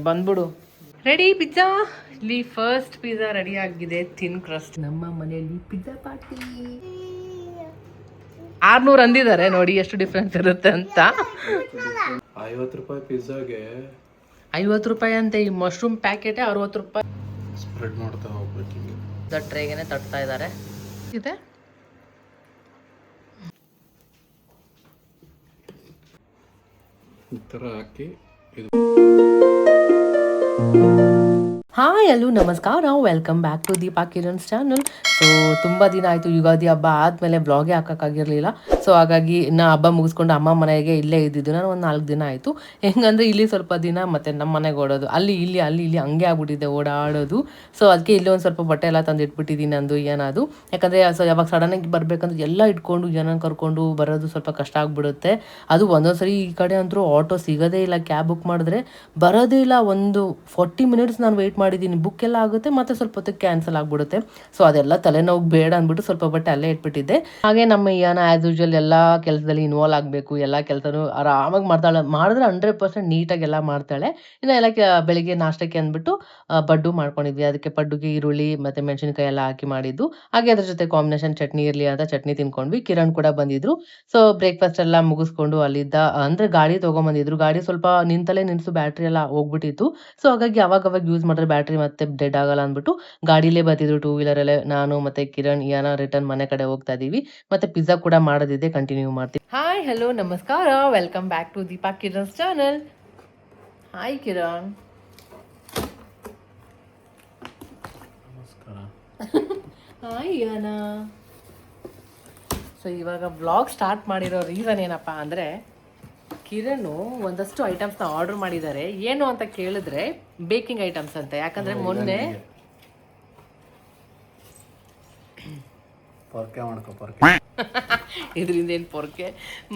ಬಂದ್ಬಿಡು. Ready pizza. ಇಲ್ಲಿ first pizza ready ಆಗಿದೆ. Thin crust. ನಮ್ಮ ಮನೆಯಲ್ಲಿ ಪಿಜ್ಜಾ ಪಾರ್ಟಿ. 600 ಅಂದಿದ್ದಾರೆ ನೋಡಿ ಎಷ್ಟು ಡಿಫ್ರೆನ್ಸ್ ಇರುತ್ತೆ ಅಂತ. 50 ರೂಪಾಯಿ ಪಿಜ್ಜಾಗೆ 50 ರೂಪಾಯಿ ಅಂತ. ಈ ಮಶ್ರೂಮ್ ಪ್ಯಾಕೆಟ್ 60 ರೂಪಾಯಿ. ಸ್ಪ್ರೆಡ್ ಮಾಡ್ತಾ ಹೋಗ್ಬೇಕು ಹಿಂಗೆ. ಟ್ರೇಗೆನೆ ತಟ್ತಾ ಇದ್ದಾರೆ. ಇದೆ ಈ ಥರ ಹಾಕಿ ಹಾಯ್ ಹಲೋ ನಮಸ್ಕಾರ, welcome back to Deepa Kiran's channel. So ತುಂಬ ದಿನ ಆಯಿತು ಯುಗಾದಿ ಹಬ್ಬ ಆದಮೇಲೆ ಬ್ಲಾಗೇ ಹಾಕೋಕ್ಕಾಗಿರಲಿಲ್ಲ. ಸೊ ಹಾಗಾಗಿ ನಾ ಹಬ್ಬ ಮುಗಿಸ್ಕೊಂಡು ಅಮ್ಮ ಮನೆಗೆ ಇಲ್ಲೇ ಇದ್ದಿದ್ದು ನಾನು ಒಂದು 4 ದಿನ ಆಯಿತು. ಹೆಂಗಂದರೆ ಇಲ್ಲಿ ಸ್ವಲ್ಪ ದಿನ ಮತ್ತು ನಮ್ಮ ಮನೆಗೆ ಓಡೋದು, ಅಲ್ಲಿ ಇಲ್ಲಿ ಹಂಗೆ ಆಗ್ಬಿಟ್ಟಿದೆ ಓಡಾಡೋದು. ಸೊ ಅದಕ್ಕೆ ಇಲ್ಲೇ ಒಂದು ಸ್ವಲ್ಪ ಬಟ್ಟೆ ಎಲ್ಲ ತಂದು ಇಟ್ಬಿಟ್ಟಿದ್ದೀನಿ ಅಂದು ಏನದು. ಯಾಕಂದರೆ ಸೊ ಯಾವಾಗ ಸಡನ್ನಾಗಿ ಬರಬೇಕಂದ್ರೆ ಎಲ್ಲ ಇಟ್ಕೊಂಡು ಜನ ಕರ್ಕೊಂಡು ಬರೋದು ಸ್ವಲ್ಪ ಕಷ್ಟ ಆಗಿಬಿಡುತ್ತೆ. ಅದು ಒಂದೊಂದು ಸರಿ ಈ ಕಡೆ ಅಂತೂ ಆಟೋ ಸಿಗೋದೇ ಇಲ್ಲ. ಕ್ಯಾಬ್ ಬುಕ್ ಮಾಡಿದ್ರೆ ಬರೋದೇ ಇಲ್ಲ. ಒಂದು 40 ಮಿನಿಟ್ಸ್ ನಾನು ವೆಯ್ಟ್ ಮಾಡಿದ್ದೀನಿ. ಬುಕ್ ಎಲ್ಲ ಆಗುತ್ತೆ ಮತ್ತು ಸ್ವಲ್ಪ ಹೊತ್ತಿಗೆ ಕ್ಯಾನ್ಸಲ್ ಆಗಿಬಿಡುತ್ತೆ. ಸೊ ಅದೆಲ್ಲ ತಲೆನೋವು ಬೇಡ ಅಂದ್ಬಿಟ್ಟು ಸ್ವಲ್ಪ ಬಟ್ಟೆ ಅಲ್ಲೇ ಇಟ್ಬಿಟ್ಟಿದ್ದೆ. ಹಾಗೆ ನಮ್ಮ ಯಾನ ಆ್ಯಸ್ ಯೂಶುವಲ್ ಎಲ್ಲ ಕೆಲಸದಲ್ಲಿ ಇನ್ವಾಲ್ವ್ ಆಗಬೇಕು. ಎಲ್ಲ ಕೆಲಸನೂ ಆರಾಮಾಗಿ ಮಾಡ್ತಾಳೆ. ಮಾಡಿದ್ರೆ 100% ನೀಟಾಗಿ ಎಲ್ಲ ಮಾಡ್ತಾಳೆ. ಇನ್ನು ಎಲ್ಲ ಬೆಳಿಗ್ಗೆ ನಾಷ್ಟಕ್ಕೆ ಅಂದ್ಬಿಟ್ಟು ಪಡ್ಡು ಮಾಡ್ಕೊಂಡಿದ್ವಿ. ಅದಕ್ಕೆ ಪಡ್ಡುಗೆ ಈರುಳ್ಳಿ ಮತ್ತು ಮೆಣಸಿನ್ಕಾಯಿ ಎಲ್ಲ ಹಾಕಿ ಮಾಡಿದ್ದು. ಹಾಗೆ ಅದ್ರ ಜೊತೆ ಕಾಂಬಿನೇಷನ್ ಚಟ್ನಿ ಇರಲಿ ಅಂತ ಚಟ್ನಿ ತಿನ್ಕೊಂಡ್ವಿ. ಕಿರಣ್ ಕೂಡ ಬಂದಿದ್ರು. ಸೊ ಬ್ರೇಕ್ಫಾಸ್ಟ್ ಎಲ್ಲ ಮುಗಿಸ್ಕೊಂಡು ಅಲ್ಲಿದ್ದ ಅಂದರೆ ಗಾಡಿ ತೊಗೊಂಬಂದಿದ್ರು. ಗಾಡಿ ಸ್ವಲ್ಪ ನಿನ್ಸು ಬ್ಯಾಟ್ರಿ ಎಲ್ಲ ಹೋಗ್ಬಿಟ್ಟಿತ್ತು. ಸೊ ಹಾಗಾಗಿ ಅವಾಗ ಯೂಸ್ ಮಾಡಿದ್ರೆ ಬ್ಯಾಟ್ರಿ ಮತ್ತೆ ಡೆಡ್ ಆಗಲ್ಲ ಅಂದ್ಬಿಟ್ಟು ಗಾಡಿಲೇ ಬರ್ತಿದ್ರು 2 ವೀಲರಲ್ಲೇ. ನಾನು ಮತ್ತೆ ಕಿರಣ್ ಯಾನ ರಿಟರ್ನ್ ಮನೆ ಕಡೆ ಹೋಗ್ತಾ ಇದೀವಿ. ಮತ್ತೆ ಪಿಜ್ಜಾ ಕೂಡ ಮಾಡೋದಿದೆ, ಕಂಟಿನ್ಯೂ ಮಾಡ್ತೀವಿ. ಹಾಯ್ ಹಲೋ ನಮಸ್ಕಾರ, welcome back to Deepa Kiran's channel. Hi Kiran. ನಮಸ್ಕಾರ. ಹಾಯ್ ಯಾನ. ಸೊ ಇವಾಗ ವ್ಲಾಗ್ ಸ್ಟಾರ್ಟ್ ಮಾಡಿರೋ ರೀಸನ್ ಏನಪ್ಪ ಅಂದರೆ ಕಿರಣ್ ಒಂದಷ್ಟು ಐಟಮ್ಸ್ನ ಆರ್ಡರ್ ಮಾಡಿದ್ದಾರೆ. ಏನು ಅಂತ ಕೇಳಿದ್ರೆ ಬೇಕಿಂಗ್ ಐಟಮ್ಸ್ ಅಂತ. ಯಾಕಂದ್ರೆ ಮೊನ್ನೆ ಇದರಿಂದ ಏನು ಪೊರ್ಕೆ,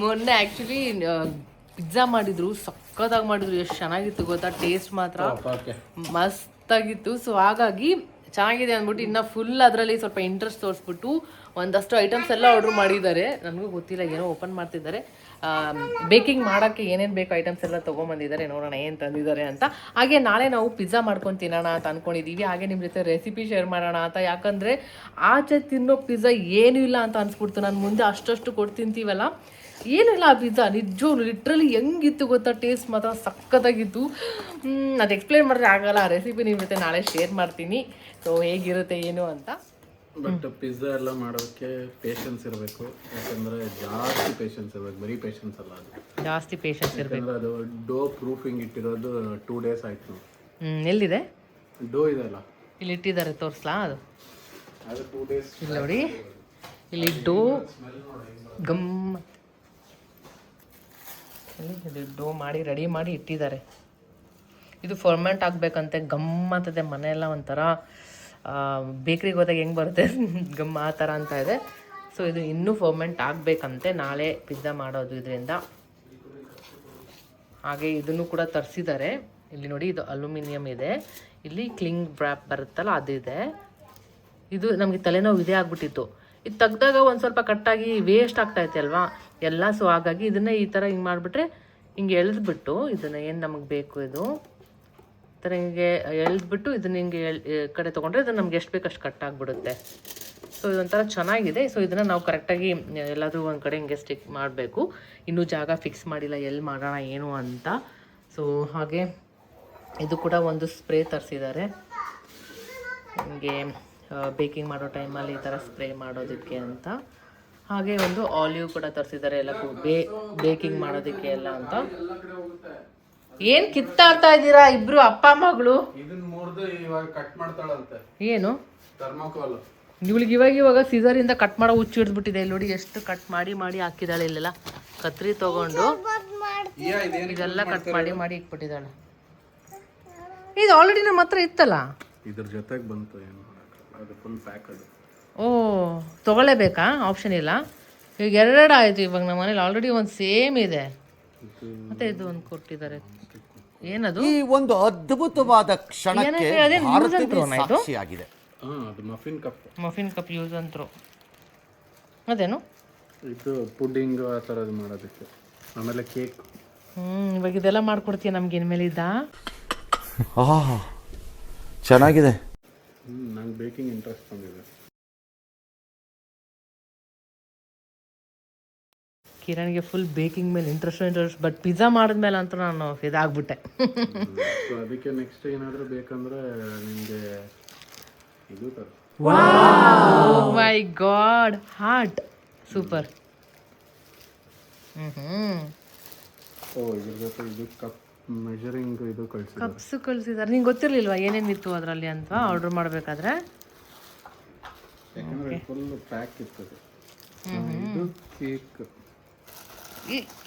ಮೊನ್ನೆ ಆ್ಯಕ್ಚುಲಿ ಪಿಜ್ಜಾ ಮಾಡಿದ್ರು, ಸಕ್ಕತ್ತಾಗಿ ಮಾಡಿದ್ರು. ಎಷ್ಟು ಚೆನ್ನಾಗಿತ್ತು ಗೊತ್ತಾ, ಟೇಸ್ಟ್ ಮಾತ್ರ ಮಸ್ತಾಗಿತ್ತು. ಸೊ ಹಾಗಾಗಿ ಚೆನ್ನಾಗಿದೆ ಅಂದ್ಬಿಟ್ಟು ಇನ್ನು ಫುಲ್ ಅದರಲ್ಲಿ ಸ್ವಲ್ಪ ಇಂಟ್ರೆಸ್ಟ್ ತೋರಿಸ್ಬಿಟ್ಟು ಒಂದಷ್ಟು ಐಟಮ್ಸ್ ಎಲ್ಲ ಆರ್ಡ್ರ್ ಮಾಡಿದ್ದಾರೆ. ನನಗೂ ಗೊತ್ತಿಲ್ಲ, ಏನೋ ಓಪನ್ ಮಾಡ್ತಿದ್ದಾರೆ. ಬೇಕಿಂಗ್ ಮಾಡೋಕ್ಕೆ ಏನೇನು ಬೇಕು ಐಟಮ್ಸ್ ಎಲ್ಲ ತೊಗೊಂಬಂದಿದ್ದಾರೆ. ನೋಡೋಣ ಏನು ತಂದಿದ್ದಾರೆ ಅಂತ. ಹಾಗೆ ನಾಳೆ ನಾವು ಪಿಜ್ಜಾ ಮಾಡ್ಕೊಂಡು ತಿನ್ನೋಣ ಅಂತ ಅಂದ್ಕೊಂಡಿದ್ದೀವಿ. ಹಾಗೆ ನಿಮ್ಮ ಜೊತೆ ರೆಸಿಪಿ ಶೇರ್ ಮಾಡೋಣ ಅಂತ. ಯಾಕಂದರೆ ಆಚೆ ತಿನ್ನೋ ಪಿಜ್ಜಾ ಏನೂ ಇಲ್ಲ ಅಂತ ಅನ್ಸ್ಬಿಡ್ತು. ನಾನು ಮುಂದೆ ಅಷ್ಟು ಕೊಟ್ಟು ತಿಂತೀವಲ್ಲ, ಏನಿಲ್ಲ ಆ ಪಿಜ್ಜಾ ನಿಜವೂ ಲಿಟ್ರಲಿ ಹೆಂಗಿತ್ತು ಗೊತ್ತಾ, ಟೇಸ್ಟ್ ಮಾತ್ರ ಸಖತ್ತಾಗಿತ್ತು. ಅದು ಎಕ್ಸ್ಪ್ಲೇನ್ ಮಾಡಿದ್ರೆ ಆಗಲ್ಲ. ಆ ರೆಸಿಪಿ ನಿಮ್ಮ ಜೊತೆ ನಾಳೆ ಶೇರ್ ಮಾಡ್ತೀನಿ. ಸೊ ಹೇಗಿರುತ್ತೆ ಏನು ಅಂತ. ಬಟ್ ಪಿಜ್ಜಾ ಎಲ್ಲ ಮಾಡೋಕ್ಕೆ ಪೇಷನ್ಸ್ ಇರಬೇಕು. ಯಾಕಂದರೆ ಜಾಸ್ತಿ ಪೇಷನ್ಸ್ ಇರಬೇಕು, ಬರೀ ಪೇಷನ್ಸ್ ಅಲ್ಲ, ಅದು ಜಾಸ್ತಿ ಪೇಷನ್ಸ್ ಇರಬೇಕು. ಅದು ಡೋ ಪ್ರೂಫಿಂಗ್ ಇಟ್ಟಿರೋದು 2 days ಆಯಿತು. ಎಲ್ಲಿದೆ ಡೋ ಇದೆಲ್ಲ ಇಲ್ಲಿ ಇಟ್ಟಿದ್ದಾರೆ, ತೋರಿಸ್ಲಾ? ಅದು 2 days ಇಲ್ಲಿ ನೋಡಿ, ಇಲ್ಲಿ ಡೋ ಗಮ್ ಡೋ ಮಾಡಿ ರೆಡಿ ಮಾಡಿ ಇಟ್ಟಿದ್ದಾರೆ. ಇದು ಫರ್ಮೆಂಟ್ ಆಗಬೇಕಂತೆ. ಗಮ್ ಅಂತದೆ ಮನೆಯೆಲ್ಲ ಒಂಥರ ಬೇಕ್ರಿಗೆ ಹೋದಾಗ ಹೆಂಗೆ ಬರುತ್ತೆ ಗಮ್ ಆ ಥರ ಅಂತ ಇದೆ. ಸೊ ಇದು ಇನ್ನೂ ಫರ್ಮೆಂಟ್ ಆಗಬೇಕಂತೆ. ನಾಳೆ ಪಿಜ್ಜಾ ಮಾಡೋದು ಇದರಿಂದ. ಹಾಗೆ ಇದನ್ನು ಕೂಡ ತರಿಸಿದ್ದಾರೆ. ಇಲ್ಲಿ ನೋಡಿ, ಇದು ಅಲ್ಯೂಮಿನಿಯಂ ಇದೆ. ಇಲ್ಲಿ ಕ್ಲಿಂಗ್ ವ್ರ್ಯಾಪ್ ಬರುತ್ತಲ್ಲ ಅದಿದೆ. ಇದು ನಮಗೆ ತಲೆನೋವು ಇದೇ ಆಗ್ಬಿಟ್ಟಿತ್ತು. ಇದು ತೆಗ್ದಾಗ ಒಂದು ಸ್ವಲ್ಪ ಕಟ್ಟಾಗಿ ವೇಸ್ಟ್ ಆಗ್ತಾಯಿತ್ತು ಅಲ್ವಾ ಎಲ್ಲ. ಸೊ ಹಾಗಾಗಿ ಇದನ್ನೇ ಈ ಥರ ಹಿಂಗೆ ಮಾಡಿಬಿಟ್ರೆ ಹಿಂಗೆ ಎಳೆದ್ಬಿಟ್ಟು ಇದನ್ನು ಏನು ನಮಗೆ ಬೇಕು ಇದು ಈ ಥರ ಹಿಂಗೆ ಎಳೆದ್ಬಿಟ್ಟು ಇದನ್ನ ಹಿಂಗೆ ಕಡೆ ತೊಗೊಂಡ್ರೆ ಇದು ನಮ್ಗೆ ಎಷ್ಟು ಬೇಕಷ್ಟು ಕಟ್ಟಾಗ್ಬಿಡುತ್ತೆ. ಸೊ ಇದೊಂಥರ ಚೆನ್ನಾಗಿದೆ. ಸೊ ಇದನ್ನು ನಾವು ಕರೆಕ್ಟಾಗಿ ಎಲ್ಲಾದರೂ ಒಂದು ಕಡೆ ಹಿಂಗೆ ಸ್ಟಿಕ್ ಮಾಡಬೇಕು. ಇನ್ನೂ ಜಾಗ ಫಿಕ್ಸ್ ಮಾಡಿಲ್ಲ ಎಲ್ಲಿ ಮಾಡೋಣ ಏನು ಅಂತ. ಸೊ ಹಾಗೆ ಇದು ಕೂಡ ಒಂದು ಸ್ಪ್ರೇ ತರಿಸಿದ್ದಾರೆ ಹಿಂಗೆ ಬೇಕಿಂಗ್ ಮಾಡೋ ಟೈಮಲ್ಲಿ ಈ ಥರ ಸ್ಪ್ರೇ ಮಾಡೋದಕ್ಕೆ ಅಂತ. ಹಾಗೆ ಒಂದು ಆಲಿವ್ ಕೂಡ ತರಿಸಿದ್ದಾರೆ ಎಲ್ಲ ಬೇಕಿಂಗ್ ಮಾಡೋದಕ್ಕೆ ಎಲ್ಲ ಅಂತ. ಏನು ಕಿತ್ತಾಡ್ತಾ ಇದ್ದೀರಾ ಇಬ್ರು ಅಪ್ಪ ಮಗಳು? ಏನು ಇವಳಿಗೆ ಇವಾಗ ಸೀಸರಿಂದ ಕಟ್ ಮಾಡೋ ಹುಚ್ಚು ಹಿಡಿದ್ಬಿಟ್ಟಿದೆ. ಇಲ್ಲಿ ನೋಡಿ ಎಷ್ಟು ಕಟ್ ಮಾಡಿ ಹಾಕಿದ್ದಾಳೆ. ಇಲ್ಲೆಲ್ಲ ಕತ್ರಿ ತಗೊಂಡು ಇದೆಲ್ಲ ಕಟ್ ಮಾಡಿ ಇಟ್ಬಿಟ್ಟಿದ್ದಾಳೆ. ಇದು ಆಲ್ರೆಡಿ ನಮ್ಮ ಹತ್ರ ಇತ್ತಲ್ಲ, ಇದ್ರ ಜೊತೆಗೆ ಬಂತು. ಅದು ಫುಲ್ ಪ್ಯಾಕ್. ಅದು ತೊಗೊಳ್ಳೇಬೇಕಾ? ಆಪ್ಷನ್ ಇಲ್ಲ. ಈಗ 2 ಆಯಿತು. ಇವಾಗ ನಮ್ಮ ಮನೇಲಿ ಆಲ್ರೆಡಿ ಒಂದು ಸೇಮ್ ಇದೆ. ಮತ್ತೆ ಇದು ಒಂದು ಕೊಟ್ಟಿದ್ದಾರೆ. ಏನದು? ಈ ಒಂದು ಅದ್ಭುತವಾದ ಕ್ಷಣಕ್ಕೆ ಸಾಕ್ಷಿಯಾಗಿದೆ. ಅದು ಮಫಿನ್ ಕಪ್ ಯೂಸ್ ಅಂತ್ರು. ಅದೇನು ಇದು ಪುಡ್ಡಿಂಗ್ ಆ ಥರದ್ದು ಮಾಡೋದಕ್ಕೆ. ಆಮೇಲೆ ಕೇಕ್. ಇವಾಗ ಇದೆಲ್ಲ ಮಾಡ್ಕೊಡ್ತೀಯ ನಮ್ಗೆ ಇನ್ಮೇಲೆ ಇದ್ದ? ಚೆನ್ನಾಗಿದೆ. ನಂಗೆ ಬೇಕಿಂಗ್ ಇಂಟ್ರೆಸ್ಟ್ ಬಂದಿದೆ. ಕಿರಣ್ಗೆ ಫುಲ್ ಬೇಕಿಂಗ್ ಮೇಲೆ ಇಂಟ್ರೆಸ್ಟ್ ಬಟ್ ಪಿಜ್ಜಾ ಮಾಡಿದ್ಮೇಲೆ ಅಂತೂ ನಾನು ಇದಾಗ್ಬಿಟ್ಟೆ. ಸೊ ಅದಕ್ಕೆ ನೆಕ್ಸ್ಟ್ ಏನಾದರೂ ಬೇಕಂದ್ರೆ ನಿಮಗೆ ಇದು ತರ ಮೈ ಗಾಡ್ ಹಾರ್ಟ್ ಸೂಪರ್. ಓ ಇದ್ರ ಜೊತೆ ಇದು ಕಪ್ ಮೆಜರಿಂಗ್ ಇದು ಕಳಿಸಿದ್ದಾರೆ. ಕಪ್ಸ್ ಕಳ್ಸಿದಾರೆ. ನಿಂಗೆ ಗೊತ್ತಿರ್ಲಿಲ್ವಾ ಏನೇನಿತ್ತು ಅದರಲ್ಲಿ ಅಂತ ಆರ್ಡರ್ ಮಾಡಬೇಕಾದ್ರೆ? ಯಾಕಂದ್ರೆ ಫುಲ್ ಪ್ಯಾಕ್ ಇರ್ತದೆ. ಇದು ಕೇಕ್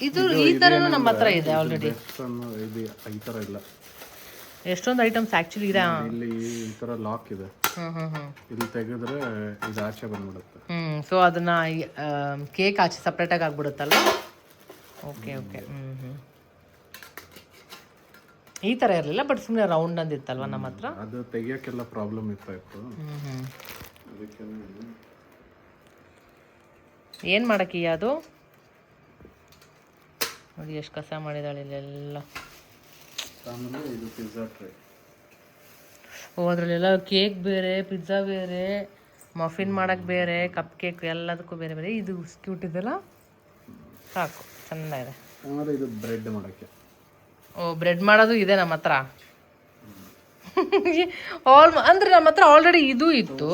ಇದು ಈ ಥರನೂ ನಮ್ಮ ಹತ್ರ ಇದೆ ಆಲ್ರೆಡಿ. ಇದು ಈ ಥರ ಇಲ್ಲ, ಎಷ್ಟೊಂದು ಐಟಮ್ಸ್ ಆ್ಯಕ್ಚುಲಿ ಇದೆ. ಇಲ್ಲಿ ಈ ಥರ ಲಾಕ್ ಇದೆ. ಇಲ್ಲಿ ತೆಗೆದ್ರೆ ಇದು ಆಚೆ ಬಂದ್ಬಿಡುತ್ತೆ. ಸೊ ಅದನ್ನ ಕೇಕ್ ಆಚೆ ಸಪ್ರೇಟಾಗಿ ಆಗ್ಬಿಡುತ್ತಲ್ಲ. Okay okay. ಈ ಥರ ಇರಲಿಲ್ಲ ಬಟ್ ಸುಮ್ಮನೆ ರೌಂಡ್ ಅಂದಿತ್ತಲ್ವ ನಮ್ಮ ಹತ್ರ. ಅದು ತೆಗಿಯೋಕ್ಕೆಲ್ಲ ಪ್ರಾಬ್ಲಮ್ ಇತ್ತು. ಅದಕ್ಕೆ ಏನು ಮಾಡಕ್ಕೆ ಅದು ನೋಡಿ ಎಷ್ಟು ಕಸ ಮಾಡಿದಾಳೆ ಇಲ್ಲೆಲ್ಲ. ಆಮೇಲೆ ಇದು ಪಿಜ್ಜಾ ಟ್ರೇ. ಓ ಅದರಲ್ಲೆಲ್ಲ ಕೇಕ್ ಬೇರೆ, ಪಿಜ್ಜಾ ಬೇರೆ, ಮಫಿನ್ ಮಾಡೋಕ್ಕೆ ಬೇರೆ, ಕಪ್ ಕೇಕ್ ಎಲ್ಲದಕ್ಕೂ ಬೇರೆ ಬೇರೆ. ಇದು ಕ್ಯೂಟ್ ಇದೆಲ್ಲ, ಸಾಕು ಚೆನ್ನಾಗಿದೆ. ಆಮೇಲೆ ಇದು ಬ್ರೆಡ್ ಮಾಡೋಕ್ಕೆ. ಓ ಬ್ರೆಡ್ ಮಾಡೋದು ಇದೆ ನಮ್ಮ ಹತ್ರ. ಅಂದರೆ ನಮ್ಮ ಹತ್ರ ಆಲ್ರೆಡಿ ಇದು ಇತ್ತು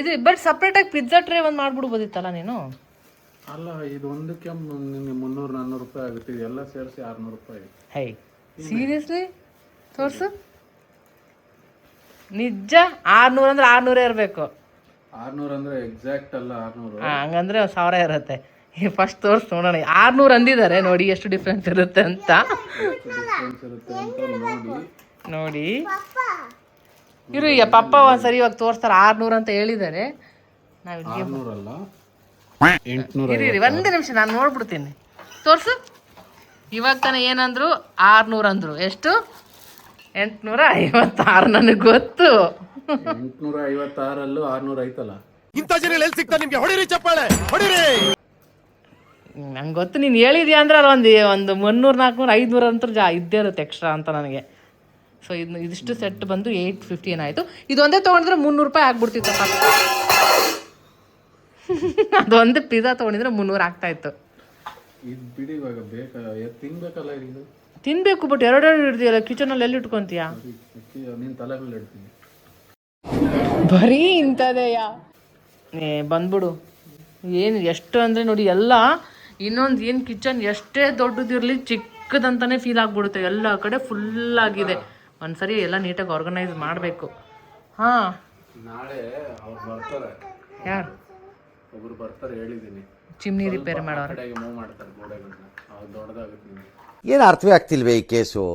ಇದು. ಬಟ್ ಸಪ್ರೇಟಾಗಿ ಪಿಜ್ಜಾ ಟ್ರೇ ಒಂದು ಮಾಡ್ಬಿಡ್ಬೋದಿತ್ತಲ್ಲ ನೀನು. ಅಲ್ಲ ಇದು ಒಂದಕ್ಕೆ ನಿಮಗೆ 300-400 ರೂಪಾಯಿ ಆಗುತ್ತೆ. ಇದೆಲ್ಲ ಸೇರಿಸಿ 600 ರೂಪಾಯಿ. ಹೈ ಸೀರಿಯಸ್ಲಿ ತೋರಿಸು. ನಿಜ 600 ಅಂದ್ರೆ 600 ಇರಬೇಕು. 600 ಅಂದ್ರೆ ಎಕ್ಸಾಕ್ಟ್ ಅಲ್ಲ 600. ಹಂಗಂದ್ರೆ 1000 ಇರುತ್ತೆ. ಫಸ್ಟ್ ತೋರಿಸಿ ನೋಡೋಣ. 600 ಅಂದಿದ್ದಾರೆ ನೋಡಿ ಎಷ್ಟು ಡಿಫ್ರೆನ್ಸ್ ಇರುತ್ತೆ ಅಂತ. ನೋಡಿ ಇರು ಈಗ ಪಪ್ಪ ಒಂದ್ಸರಿ ಇವಾಗ ತೋರಿಸ್ತಾರೆ. 600 ಅಂತ ಹೇಳಿದ್ದಾರೆ. ನಾವು 600 ಅಲ್ಲ 800. ಇರಿ ಒಂದು ನಿಮಿಷ ನಾನು ನೋಡ್ಬಿಡ್ತೀನಿ. ತೋರಿಸು. ಇವಾಗ ತಾನೇ ಏನಂದ್ರು 600 ಅಂದ್ರು. ಎಷ್ಟು? 856. ನನಗೆ ಗೊತ್ತು. 856 600 ಐತಲ್ಲ. ಇಂಥ ಜನ ಎಲ್ಲಿ ಸಿಗ್ತಾ ನಿಮ್ಗೆ? ಹೊಡಿರಿ ಚಪ್ಪಾಳೆ ಹೊಡಿರಿ. ನಂಗೆ ಗೊತ್ತು ನೀನು ಹೇಳಿದ್ಯಾ ಅಂದ್ರೆ ಅಲ್ಲಿ ಒಂದು 300 400 500 ಅಂತ ಇದ್ದೇ ಇರುತ್ತೆ ಎಕ್ಸ್ಟ್ರಾ ಅಂತ ನನಗೆ. ಸೊ ಇದಿಷ್ಟು ಸೆಟ್ ಬಂದು 850 ಏನಾಯಿತು. ಇದೊಂದೇ ತೊಗೊಂಡ್ರೆ 300 ರೂಪಾಯಿ ಆಗ್ಬಿಡ್ತಿತ್ತಪ್ಪ. ಅದೊಂದು ಪಿಜ್ಜಾ ತೊಗೊಂಡಿದ್ರೆ 300 ಆಗ್ತಾಯಿತ್ತು. ಇದು ಬಿಡಿ, ಇವಾಗ ತಿನ್ಬೇಕಲ್ಲ. ಇದು ತಿನ್ಬೇಕು ಬಟ್ ಎರಡೆರಡು ಹಿಡ್ದಿಯಲ್ಲ ಕಿಚನಲ್ಲಿ ಎಲ್ಲಿ ಇಟ್ಕೊಂತೀಯ? ನಿನ್ನ ತಲೆ ಮೇಲೆ ಇಡ್ತೀನಿ. ಬರೀ ಇಂಥದೆಯಾ? ಬಂದ್ಬಿಡು. ಏನು ಎಷ್ಟು ಅಂದರೆ ನೋಡಿ ಎಲ್ಲ ಇನ್ನೊಂದು ಏನು ಕಿಚನ್ ಎಷ್ಟೇ ದೊಡ್ಡದಿರಲಿ ಚಿಕ್ಕದಂತಾನೆ ಫೀಲ್ ಆಗ್ಬಿಡುತ್ತೆ. ಎಲ್ಲ ಕಡೆ ಫುಲ್ಲಾಗಿದೆ. ಒಂದ್ಸರಿ ಎಲ್ಲ ನೀಟಾಗಿ ಆರ್ಗನೈಸ್ ಮಾಡಬೇಕು. ಹಾಂ ನಾಳೆ ಅವ್ರು ಬರ್ತಾರೆ. ಯಾರು? ಒಬ್ರು ಬರ್ತಾರೆ ಹೇಳಿದ್ದೀನಿ. ಚಿಮ್ನಿ ರಿಪೇರ್ ಮಾಡೋರು. ಮೂವ್ ಮಾಡ್ತಾರೆ ಗೋಡೆಗಳನ್ನ. ಅವ್ರು ದೊಡ್ಡದಾಗುತ್ತೆ ನಿಮಗೆ. ಏನು ಅರ್ಥವೇ ಆಗ್ತಿಲ್ವೇ ಈ ಕೇಸು?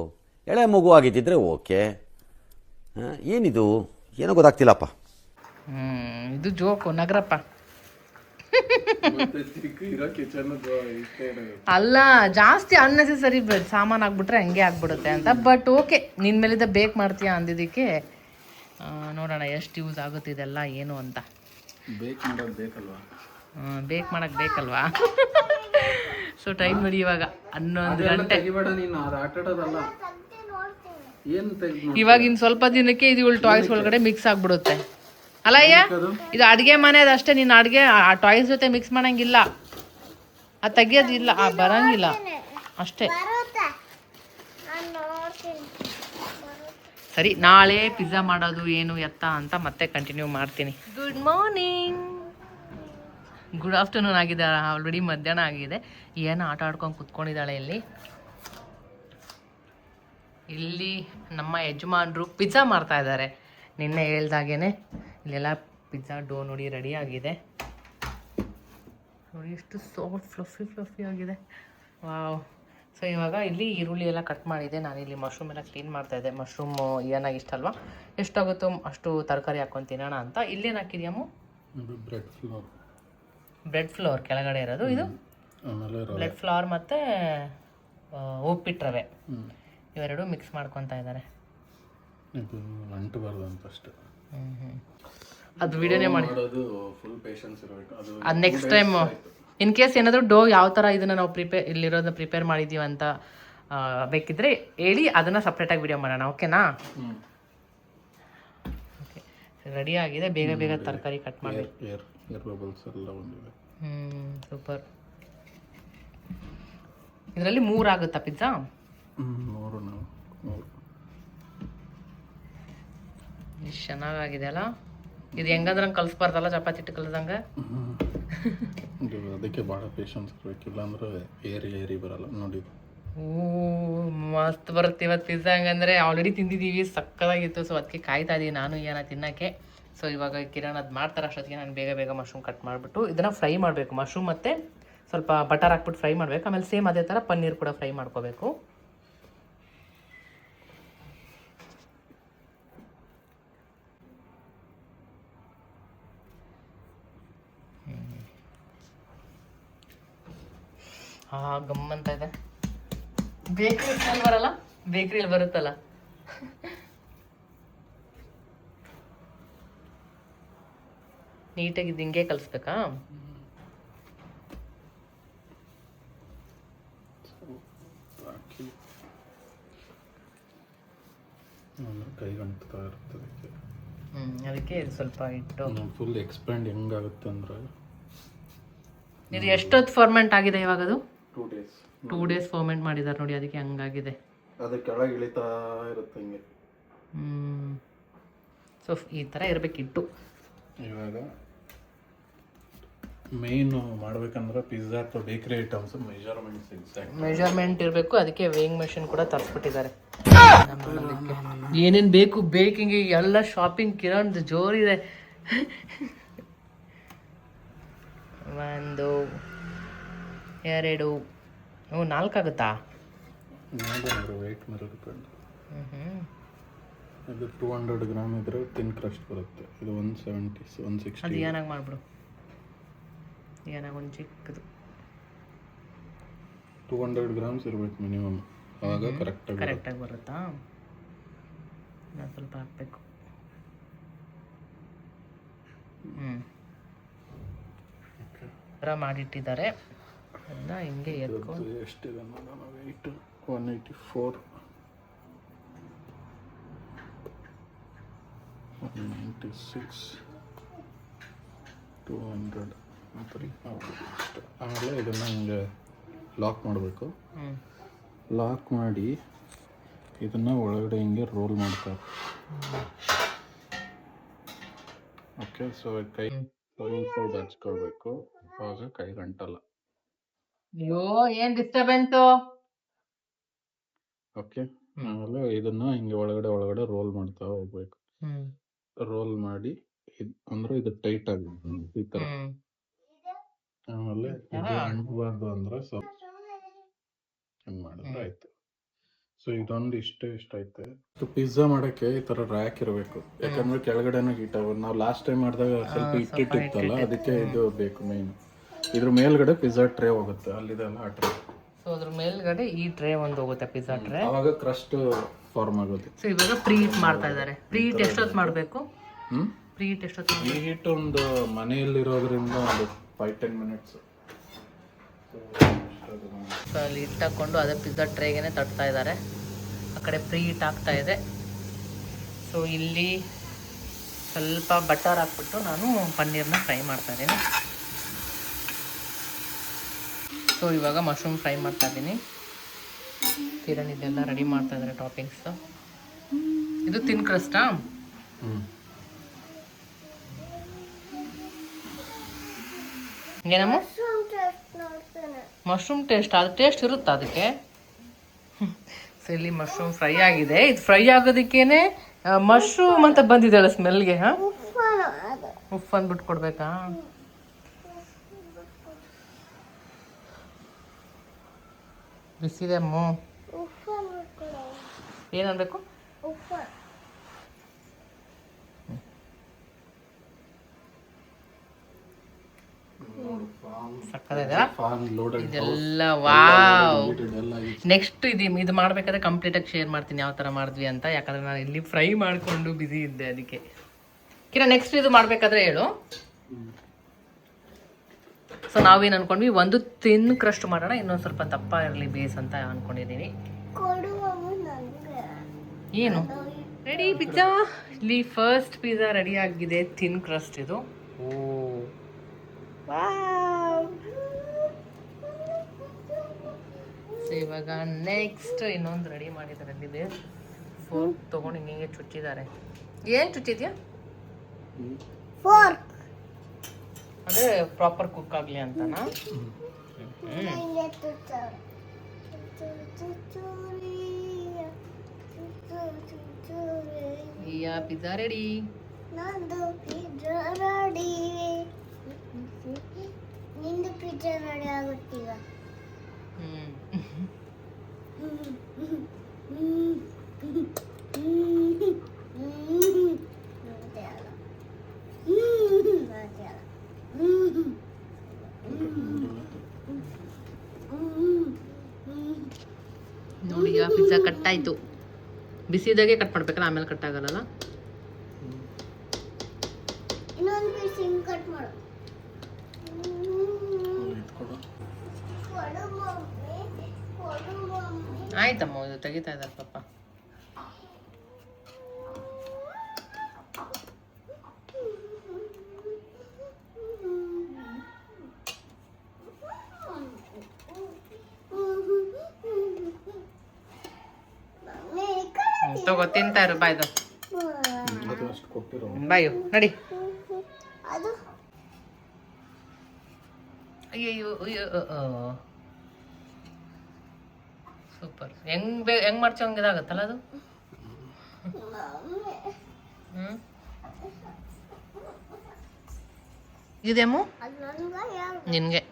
ಎಳೆ ಮಗು ಆಗಿದ್ದಿದ್ರೆ ಓಕೆ. ಏನಿದು ಏನೋ ಗೊತ್ತಾಗ್ತಿಲ್ಲಪ್ಪ. ಇದು ಜೋಕು ನಗರಪ್ಪ. ಅಲ್ಲ ಜಾಸ್ತಿ ಅನ್ನೆಸೆಸರಿ ಸಾಮಾನು ಆಗ್ಬಿಟ್ರೆ ಹಂಗೆ ಆಗ್ಬಿಡುತ್ತೆ ಅಂತ. ಬಟ್ ಓಕೆ ನಿನ್ನ ಮೇಲಿಂದ ಬೇಕ್ ಮಾಡ್ತೀಯಾ ಅಂದಿದ್ದಕ್ಕೆ ನೋಡೋಣ ಎಷ್ಟು ಯೂಸ್ ಆಗುತ್ತೆ ಇದೆಲ್ಲ ಏನು ಅಂತ. ಬೇಕ್ ಮಾಡೋದು ಬೇಕಲ್ವಾ? ಬೇಕ್ ಮಾಡಕ್ಕೆ ಬೇಕಲ್ವಾ? ಸೊ ಟೈಮ್ ನೋಡಿ ಇವಾಗ 11 ಗಂಟೆ. ಇವಾಗ ಇನ್ನು ಸ್ವಲ್ಪ ದಿನಕ್ಕೆ ಇದು ಟಾಯ್ಸ್ ಒಳಗಡೆ ಮಿಕ್ಸ್ ಆಗ್ಬಿಡುತ್ತೆ ಅಲ್ಲ ಅಯ್ಯ? ಇದು ಅಡುಗೆ ಮನೆಯದು ಅಷ್ಟೇ. ನೀನು ಅಡುಗೆ ಆ ಟಾಯ್ಸ್ ಜೊತೆ ಮಿಕ್ಸ್ ಮಾಡಂಗಿಲ್ಲ. ಅದು ತೆಗಿಯೋದಿಲ್ಲ, ಬರಂಗಿಲ್ಲ ಅಷ್ಟೇ. ಸರಿ ನಾಳೆ ಪಿಜ್ಜಾ ಮಾಡೋದು ಏನು ಎತ್ತ ಅಂತ ಮತ್ತೆ ಕಂಟಿನ್ಯೂ ಮಾಡ್ತೀನಿ. ಗುಡ್ ಮಾರ್ನಿಂಗ್, ಗುಡ್ ಆಫ್ಟರ್ನೂನ್ ಆಗಿದೆ. ಆಲ್ರೆಡಿ ಮಧ್ಯಾಹ್ನ ಆಗಿದೆ. ಏನೋ ಆಟ ಆಡ್ಕೊಂಡು ಕುತ್ಕೊಂಡಿದ್ದಾಳೆ ಇಲ್ಲಿ ನಮ್ಮ ಯಜಮಾನರು ಪಿಜ್ಜಾ ಮಾಡ್ತಾ ಇದ್ದಾರೆ. ನಿನ್ನೆ ಹೇಳ್ದಾಗೇನೆ ಇಲ್ಲೆಲ್ಲ ಪಿಜ್ಜಾ ಡೋ ನೋಡಿ ರೆಡಿ ಆಗಿದೆ. ನೋಡಿ ಎಷ್ಟು ಸಾಫ್ಟ್ ಫ್ಲಫಿ ಆಗಿದೆ. ವಾವ್. ಸೊ ಇವಾಗ ಇಲ್ಲಿ ಈರುಳ್ಳಿ ಎಲ್ಲ ಕಟ್ ಮಾಡಿದೆ. ನಾನಿಲ್ಲಿ ಮಶ್ರೂಮ್ ಎಲ್ಲ ಕ್ಲೀನ್ ಮಾಡ್ತಾಯಿದ್ದೆ. ಮಶ್ರೂಮು ಏನಾಗಿ ಇಷ್ಟ ಅಲ್ವಾ, ಎಷ್ಟಾಗುತ್ತೋ ಅಷ್ಟು ತರಕಾರಿ ಹಾಕ್ಕೊಂಡು ತಿನ್ನೋಣ ಅಂತ. ಇಲ್ಲೇನು ಹಾಕಿದ್ಯಾಮು? ಬ್ರೆಡ್ ಫ್ಲೋರ್ ಕೆಳಗಡೆ ಇರೋದು ಇದು. ಬ್ರೆಡ್ ಫ್ಲವರ್ ಮತ್ತು ಉಪ್ಪಿಟ್ಟು ರವೆ ಇವೆರಡು ಮಿಕ್ಸ್ ಮಾಡ್ಕೊತಾ ಇದ್ದಾರೆ. ಅದು ವಿಡಿಯೋನೇ ಮಾಡಿ. ಅದು ನೆಕ್ಸ್ಟ್ ಟೈಮ್ ಇನ್ ಕೇಸ್ ಏನಾದರೂ ಡೋ ಯಾವ ಥರ ಇದನ್ನು ನಾವು ಇಲ್ಲಿರೋದನ್ನ ಪ್ರಿಪೇರ್ ಮಾಡಿದ್ದೀವಿ ಅಂತ ಬೇಕಿದ್ರೆ ಹೇಳಿ, ಅದನ್ನು ಸಪ್ರೇಟಾಗಿ ವಿಡಿಯೋ ಮಾಡೋಣ. ಓಕೆನಾ? ಓಕೆ, ರೆಡಿ ಆಗಿದೆ. ಬೇಗ ಬೇಗ ತರಕಾರಿ ಕಟ್ ಮಾಡಿ. ಏರ್ ಬಬಲ್ಸ್ ಎಲ್ಲ ಬಂದಿದೆ. ಸೂಪರ್. ಇದರಲ್ಲಿ 3 ಆಗುತ್ತಾ ಪಿಜ್ಜಾ? 3 ಎಷ್ಟು ಚೆನ್ನಾಗಿದೆ ಅಲ್ಲ. ಇದು ಹೆಂಗಂದ್ರೆ ಕಲಿಸ್ಬಾರ್ದಲ್ಲ, ಚಪಾತಿ ಹಿಟ್ಟು ಕಲ್ಸಂಗೆ. ಅದಕ್ಕೆ ಭಾಳ ಪೇಷನ್ಸ್ ಇರಬೇಕಿಲ್ಲ ಅಂದ್ರೆ ಏರಿ ಬರಲ್ಲ ನೋಡಿ. ಮಸ್ತ್ ಬರುತ್ತೆ ಇವತ್ತು ಪಿಜ್ಜಾ. ಹಂಗಂದ್ರೆ ಆಲ್ರೆಡಿ ತಿಂದಿದ್ದೀವಿ, ಸಕ್ಕದಾಗಿತ್ತು. ಸೊ ಅದಕ್ಕೆ ಕಾಯ್ತಾ ಇದ್ದೀವಿ ನಾನು ಏನ ತಿನ್ನೋಕ್ಕೆ. ಸೊ ಇವಾಗ ಕಿರಣ್ ಅದು ಮಾಡ್ತಾರೆ, ಅಷ್ಟೊತ್ತಿಗೆ ನಾನು ಬೇಗ ಬೇಗ ಮಶ್ರೂಮ್ ಕಟ್ ಮಾಡಿಬಿಟ್ಟು ಇದನ್ನು ಫ್ರೈ ಮಾಡಬೇಕು. ಮಶ್ರೂಮ್ ಮತ್ತು ಸ್ವಲ್ಪ ಬಟರ್ ಹಾಕ್ಬಿಟ್ಟು ಫ್ರೈ ಮಾಡಬೇಕು. ಆಮೇಲೆ ಸೇಮ್ ಅದೇ ಥರ ಪನ್ನೀರ್ ಕೂಡ ಫ್ರೈ ಮಾಡ್ಕೋಬೇಕು. ಗಮ್ಮಂತ ಇದೆ. ಬೇಕ್ರಿ ಸ್ಮೆಲ್ ಬರಲ್ಲ? ಬೇಕ್ರಿಯಲ್ಲಿ ಬರುತ್ತಲ್ಲ. ನೀಟಾಗಿ ಹಿಂಗೆ ಕಲಿಸ್ಬೇಕಾ? ಕೈ ಗಂಟ್ತಾ ಇರ್ತದೆ. ಅದಕ್ಕೆ ಸ್ವಲ್ಪ ಇಟ್ಟು ಫುಲ್ ಎಕ್ಸ್ಪ್ಯಾಂಡ್ ಹೆಂಗಾಗುತ್ತೆ ಅಂದ್ರೆ, ಇದು ಎಷ್ಟೊತ್ತು ಫರ್ಮೆಂಟ್ ಆಗಿದೆ ಇವಾಗ? ಅದು 2 days. 2 days ಫರ್ಮೆಂಟ್ ಮಾಡಿದ್ದಾರೆ ನೋಡಿ, ಅದಕ್ಕೆ ಹಂಗಾಗಿದೆ. ಅದು ಕೆಳಗೆ ಇಳಿತಾ ಇರುತ್ತೆ ಹಿಂಗೆ. ಸೊ ಈ ಥರ ಇರಬೇಕಿಟ್ಟು. ಇವಾಗ ಮೇನ್ ಮಾಡ್ಬೇಕಂದ್ರೆ ಪಿಜ್ಜಾ ಅಥವಾ ಬೇಕರಿ ಐಟಮ್ಸ್ ಮೆಜರ್ಮೆಂಟ್ ಇರಬೇಕು. ಅದಕ್ಕೆ ವೇಯಿಂಗ್ ಮಷಿನ್ ಕೂಡ ತರಿಸ್ಬಿಟ್ಟಿದ್ದಾರೆ. ಏನೇನು ಬೇಕು ಬೇಕಿಂಗ್ ಎಲ್ಲ ಶಾಪಿಂಗ್ ಕಿರಣ್ ಜೋರಿದೆ. 1 2 4 ಆಗುತ್ತಾ? ವೆಯ್ಟ್ ಮೇಲೆ ಡಿಪೆಂಡ್. ಇದು 200 ಗ್ರಾಮ್ ಇದ್ರೆ ತಿನ್ ಕ್ರಸ್ಟ್ ಬರುತ್ತೆ. ಇದು 170 160. ಅದು ಏನಾಗಿ ಮಾಡ್ಬಿಡು, ಏನಾಗ ಒಂದು ಚಿಕ್ಕದು 200 ಗ್ರಾಮ್ಸ್ ಇರಬೇಕು ಮಿನಿಮಮ್. ಆವಾಗ ಕರೆಕ್ಟಾಗಿ ಬರುತ್ತಾ? ನಾನು ಸ್ವಲ್ಪ ಹಾಕಬೇಕು. ಥರ ಮಾಡಿಟ್ಟಿದ್ದಾರೆ. ಅದನ್ನ ಹಿಂಗೆ ಎತ್ಕೊಂಡು ಎಷ್ಟಿದೆ ನೋಡೋಣ. ವೆಯ್ಟ್ 184 196 200 ಆಮೇಲೆ ಇದನ್ನು ಹಿಂಗೆ ಲಾಕ್ ಮಾಡಬೇಕು. ಲಾಕ್ ಮಾಡಿ ಇದನ್ನು ಒಳಗಡೆ ಹಿಂಗೆ ರೋಲ್ ಮಾಡ್ತಾರೆ. ಓಕೆ, ಸೊ ಕೈ ಸ್ವಲ್ಪ ಹಚ್ಕೊಳ್ಬೇಕು, ಆವಾಗ ಕೈ ಗಂಟಲ್ಲ. ಅಯ್ಯೋ ಏನು ಡಿಸ್ಟರ್ಬೆನ್ಸು. ಓಕೆ, ಆಮೇಲೆ ಇದನ್ನು ಹಿಂಗೆ ಒಳಗಡೆ ರೋಲ್ ಮಾಡ್ತಾ ಹೋಗ್ಬೇಕು. ರೋಲ್ ಮಾಡಿ ಅಂದ್ರೆ ಇದು ಟೈಟ್ ಆಗುತ್ತೆ ಈ ಥರ. ಆಮೇಲೆ ಇದು ಅಂಟಬಾರ್ದು ಅಂದ್ರೆ ಸ್ವಲ್ಪ ಹಿಂಗೆ ಮಾಡಿದ್ರೆ ಆಯ್ತು. ಸೊ ಇದೊಂದು ಇಷ್ಟೈತೆ. ಪಿಜ್ಜಾ ಮಾಡೋಕ್ಕೆ ಈ ಥರ ರ್ಯಾಕ್ ಇರಬೇಕು, ಯಾಕಂದ್ರೆ ಕೆಳಗಡೆನೂ ಹೀಟ್ ಆಗೋದು. ನಾವು ಲಾಸ್ಟ್ ಟೈಮ್ ಮಾಡಿದಾಗ ಸ್ವಲ್ಪ ಇಟ್ಟಿತ್ತಲ್ಲ, ಅದಕ್ಕೆ ಇದು ಬೇಕು ಮೇನ್. ಇದ್ರ ಮೇಲ್ಗಡೆ ಪಿಜ್ಜಾ ಟ್ರೇ ಹೋಗುತ್ತೆ, ಅಲ್ಲಿದೆಲ್ಲ ಆ ಟ್ರೇ. ಸೊ ಅದ್ರ ಮೇಲ್ಗಡೆ ಈ ಟ್ರೇ ಒಂದು ಹೋಗುತ್ತೆ, ಪಿಜ್ಜಾ ಟ್ರೇ. ಆವಾಗ ಕ್ರಸ್ಟ್ ಫಾರ್ಮ್ ಆಗುತ್ತೆ. ಸೊ ಇವಾಗ ಪ್ರೀ ಹೀಟ್ ಮಾಡ್ತಾ ಇದ್ದಾರೆ. ಪ್ರೀ ಹೀಟ್ ಎಷ್ಟೊತ್ತು ಮಾಡಬೇಕು? ಪ್ರೀ ಹೀಟ್ ಎಷ್ಟೊತ್ತು? ಪ್ರೀ ಹೀಟ್ ಒಂದು ಮನೆಯಲ್ಲಿರೋದ್ರಿಂದ ಒಂದು 5-10 ಮಿನಿಟ್ಸ್. ಸೊ ಅಲ್ಲಿ ಇಟ್ಟಾಕೊಂಡು ಅದೇ ಪಿಜ್ಜಾ ಟ್ರೇಗೆ ತಟ್ತಾ ಇದ್ದಾರೆ. ಆ ಕಡೆ ಪ್ರೀ ಹೀಟ್ ಆಗ್ತಾ ಇದೆ. ಸೊ ಇಲ್ಲಿ ಸ್ವಲ್ಪ ಬಟರ್ ಹಾಕ್ಬಿಟ್ಟು ನಾನು ಪನ್ನೀರ್ನ ಫ್ರೈ ಮಾಡ್ತಾ ಇದ್ದೀನಿ. ಸೊ ಇವಾಗ ಮಶ್ರೂಮ್ ಫ್ರೈ ಮಾಡ್ತಾ ಇದ್ದೀನಿ. ಕಿರಣ್ ಇದೆಲ್ಲ ರೆಡಿ ಮಾಡ್ತಾ ಇದ್ದಾರೆ ಟಾಪಿಂಗ್ಸ್. ಇದು ತಿನ್ ಕ್ರಸ್ಟಾ? ಏನಮ್ಮ? ಮಶ್ರೂಮ್ ಟೇಸ್ಟ್, ಅದು ಟೇಸ್ಟ್ ಇರುತ್ತಾ ಅದಕ್ಕೆ? ಸೊ ಇಲ್ಲಿ ಮಶ್ರೂಮ್ ಫ್ರೈ ಆಗಿದೆ. ಇದು ಫ್ರೈ ಆಗೋದಕ್ಕೇನೆ ಮಶ್ರೂಮ್ ಅಂತ ಬಂದಿದೆಯಲ್ಲ ಸ್ಮೆಲ್ಗೆ. ಉಫ್ ಅಂದ್ಬಿಟ್ಟು ಕೊಡ್ಬೇಕಾ? ಬಿಸಿದೆ ಅಮ್ಮ. ಏನನ್ಬೇಕು? ಇದೆಲ್ಲ ವಾವ್. ನೆಕ್ಸ್ಟ್ ಇದು ಮಾಡ್ಬೇಕಾದ್ರೆ ಕಂಪ್ಲೀಟ್ ಆಗಿ ಶೇರ್ ಮಾಡ್ತೀನಿ ಯಾವ ತರ ಮಾಡಿದ್ವಿ ಅಂತ. ಯಾಕಂದ್ರೆ ನಾನು ಇಲ್ಲಿ ಫ್ರೈ ಮಾಡ್ಕೊಂಡು ಬಿಸಿ ಇದ್ದೆ, ಅದಕ್ಕೆ. ಕಿರ ನೆಕ್ಸ್ಟ್ ಇದು ಮಾಡ್ಬೇಕಾದ್ರೆ ಹೇಳು. ಸೊ ನಾವೇನು ಅನ್ಕೊಂಡ್ವಿ, ಒಂದು ತಿನ್ ಕ್ರಸ್ಟ್ ಮಾಡೋಣ, ಇನ್ನೊಂದು ಸ್ವಲ್ಪ ದಪ್ಪ ಇರಲಿ ಬೇಸ್ ಅಂತ ಅನ್ಕೊಂಡಿದೀನಿ. ಏನು ರೆಡಿ ಪಿಜ್ಜಾ? ಇಲ್ಲಿ ಫಸ್ಟ್ ಪಿಜ್ಜಾ ರೆಡಿ ಆಗಿದೆ, ಥಿನ್ ಕ್ರಸ್ಟ್ ಇದು. ಓ ವಾವ್! ಸೊ ಇವಾಗ ನೆಕ್ಸ್ಟ್ ಇನ್ನೊಂದು ರೆಡಿ ಮಾಡಿದ್ದಾರೆ. ಅಲ್ಲಿದೆ ಫೋರ್ಕ್ ತೊಗೊಂಡು ಹಿಂಗೆ ಚುಚ್ಚಿದ್ದಾರೆ. ಏನು ಚುಚ್ಚಿದ್ಯಾ? ಫೋರ್ಕ್. ಅದೇ ಪ್ರಾಪರ್ ಕುಕ್ ಆಗಲಿ ಅಂತನಾ? ಯಾ ಪಿಜ್ಜಾ ರೆಡಿ. ನಂದು ಪಿಜ್ಜಾ ರೆಡಿ. ನಿಂದು ಪಿಜ್ಜಾ ರೆಡಿ ಆಗುತ್ತೀಗ. ನೋಡಿ ಈಗ ಪಿಜ್ಜಾ ಕಟ್ ಆಯ್ತು. ಬಿಸಿದಾಗೆ ಕಟ್ ಮಾಡ್ಬೇಕಲ್ಲ, ಆಮೇಲೆ ಕಟ್ ಆಗಲ್ಲ. ಇನ್ನೊಂದು ಪೀಸ್ ಹಿಂಗ್ ಕಟ್ ಮಾಡು. ಆಯ್ತಮ್ಮ, ಇದು ತೆಗಿತಾ ಇದ್ದಾರೆ ಪಾಪ. ತಗೋ ತಿಂತಾ ಇರು, ಬಾಯ್ದು ಅದು ಅಷ್ಟು ಕೊಟ್ಟಿರೋ ಬಾಯು ನಡಿ. ಅದು ಅಯ್ಯೋ ಸೂಪರ್. ಹೆಂಗ್ ಮಾಡ್ತೀವಿ ಹಂಗೆ ಇದಾಗತ್ತಲ್ಲ ಅದು. ಇದೇಮು ಅದು ನನಗೆ ಯಾರು ನಿನ್ಗೆ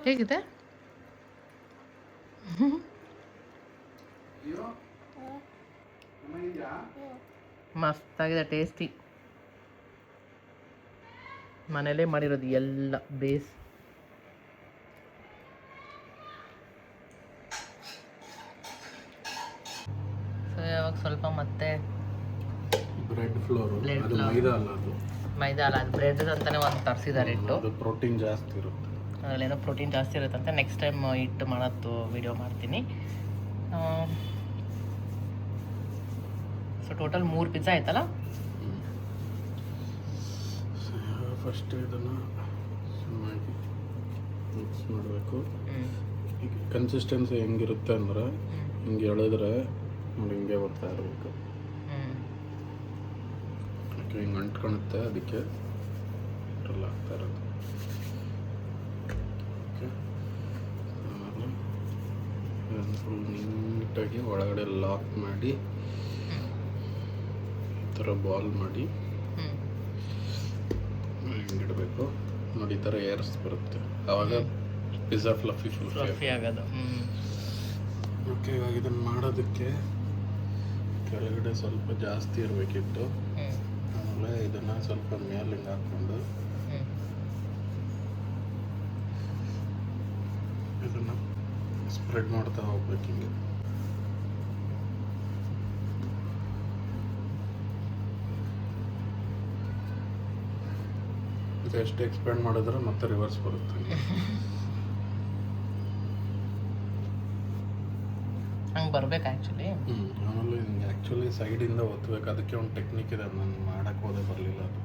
ಹೇಗಿದೆ? ಮಸ್ತಾಗಿದೆ, ಟೇಸ್ಟಿ. ಮನೇಲೇ ಮಾಡಿರೋದು ಎಲ್ಲ ಬೇಸ್. ಸೊ ಯಾವಾಗ ಸ್ವಲ್ಪ ಮತ್ತೆ ಬ್ರೆಡ್ ಫ್ಲೋರ್, Bread ಅದು flour. ಮೈದಾ ಅಲ್ಲ, ಅದು ಮೈದಾ ಅಲ್ಲ, ಅದು ಬ್ರೆಡ್ ಅಂತಾನೆ ಒಂದು ತರಿಸಿದ್ದಾರೆ ಇಟ್ಟು. ಅದು ಪ್ರೋಟೀನ್ ಜಾಸ್ತಿ ಇರುತ್ತೆ. ಅದರಲ್ಲೇನೋ ಪ್ರೋಟೀನ್ ಜಾಸ್ತಿ ಇರುತ್ತಂತೆ. ನೆಕ್ಸ್ಟ್ ಟೈಮ್ ಇಟ್ಟು ಮಾಡೋದು ವಿಡಿಯೋ ಮಾಡ್ತೀನಿ. ಸೊ ಟೋಟಲ್ 3 ಪಿಜ್ಜಾ ಆಯ್ತಲ್ಲ. ಫಸ್ಟ್ ಇದನ್ನು ಚೆನ್ನಾಗಿ ಮಿಕ್ಸ್ ಮಾಡಬೇಕು. ಈಗ ಕನ್ಸಿಸ್ಟೆನ್ಸಿ ಹೆಂಗಿರುತ್ತೆ ಅಂದರೆ, ಹಿಂಗೆ ಎಳೆದ್ರೆ ನೋಡಿ ಹಿಂಗೆ ಬರ್ತಾ ಇರಬೇಕು. ಯಾಕೆ ಹಿಂಗೆ ಅಂಟ್ಕೊಳುತ್ತೆ, ಅದಕ್ಕೆ ಎಲ್ಲ ಆಗ್ತಾ ಇರೋದು. ಓಕೆ, ಆಮೇಲೆ ಇದನ್ನು ಫುಲ್ ನೀಟಾಗಿ ಒಳಗಡೆ ಲಾಕ್ ಮಾಡಿ ಈ ಥರ ಬಾಲ್ ಮಾಡಿ ಹಿಂಗಿಡಬೇಕು. ನೋಡಿ ಈ ಥರ ಏರ್ಸ್ ಬರುತ್ತೆ, ಆವಾಗ ಪಿಜ್ಜಾ ಫ್ಲಫಿ ಆಗೋದು. ಓಕೆ, ಇವಾಗ ಇದನ್ನು ಮಾಡೋದಕ್ಕೆ ಕೆಳಗಡೆ ಸ್ವಲ್ಪ ಜಾಸ್ತಿ ಇರಬೇಕಿತ್ತು. ಆಮೇಲೆ ಇದನ್ನು ಸ್ವಲ್ಪ ಮೇಲೆ ಹಿಂಗೆ ಹಾಕ್ಕೊಂಡು ಇದನ್ನು ಸ್ಪ್ರೆಡ್ ಮಾಡ್ತಾ ಹೋಗ್ಬೇಕು ಹಿಂಗೆ. ಎಷ್ಟು ಎಕ್ಸ್ಪೆಂಡ್ ಮಾಡಿದ್ರೆ ಮತ್ತೆ ರಿವರ್ಸ್ ಬರುತ್ತೆ. ಹಂಗೆ ಬರ್ಬೇಕು ಆ್ಯಕ್ಚುಲಿ. ಆಮೇಲೆ ಹಿಂಗೆ ಆ್ಯಕ್ಚುಲಿ ಸೈಡಿಂದ ಒತ್ತಬೇಕು, ಅದಕ್ಕೆ ಒಂದು ಟೆಕ್ನಿಕ್ ಇದೆ, ನಾನು ಮಾಡೋಕ್ಕೆ ಹೋದೆ ಬರಲಿಲ್ಲ ಅದು.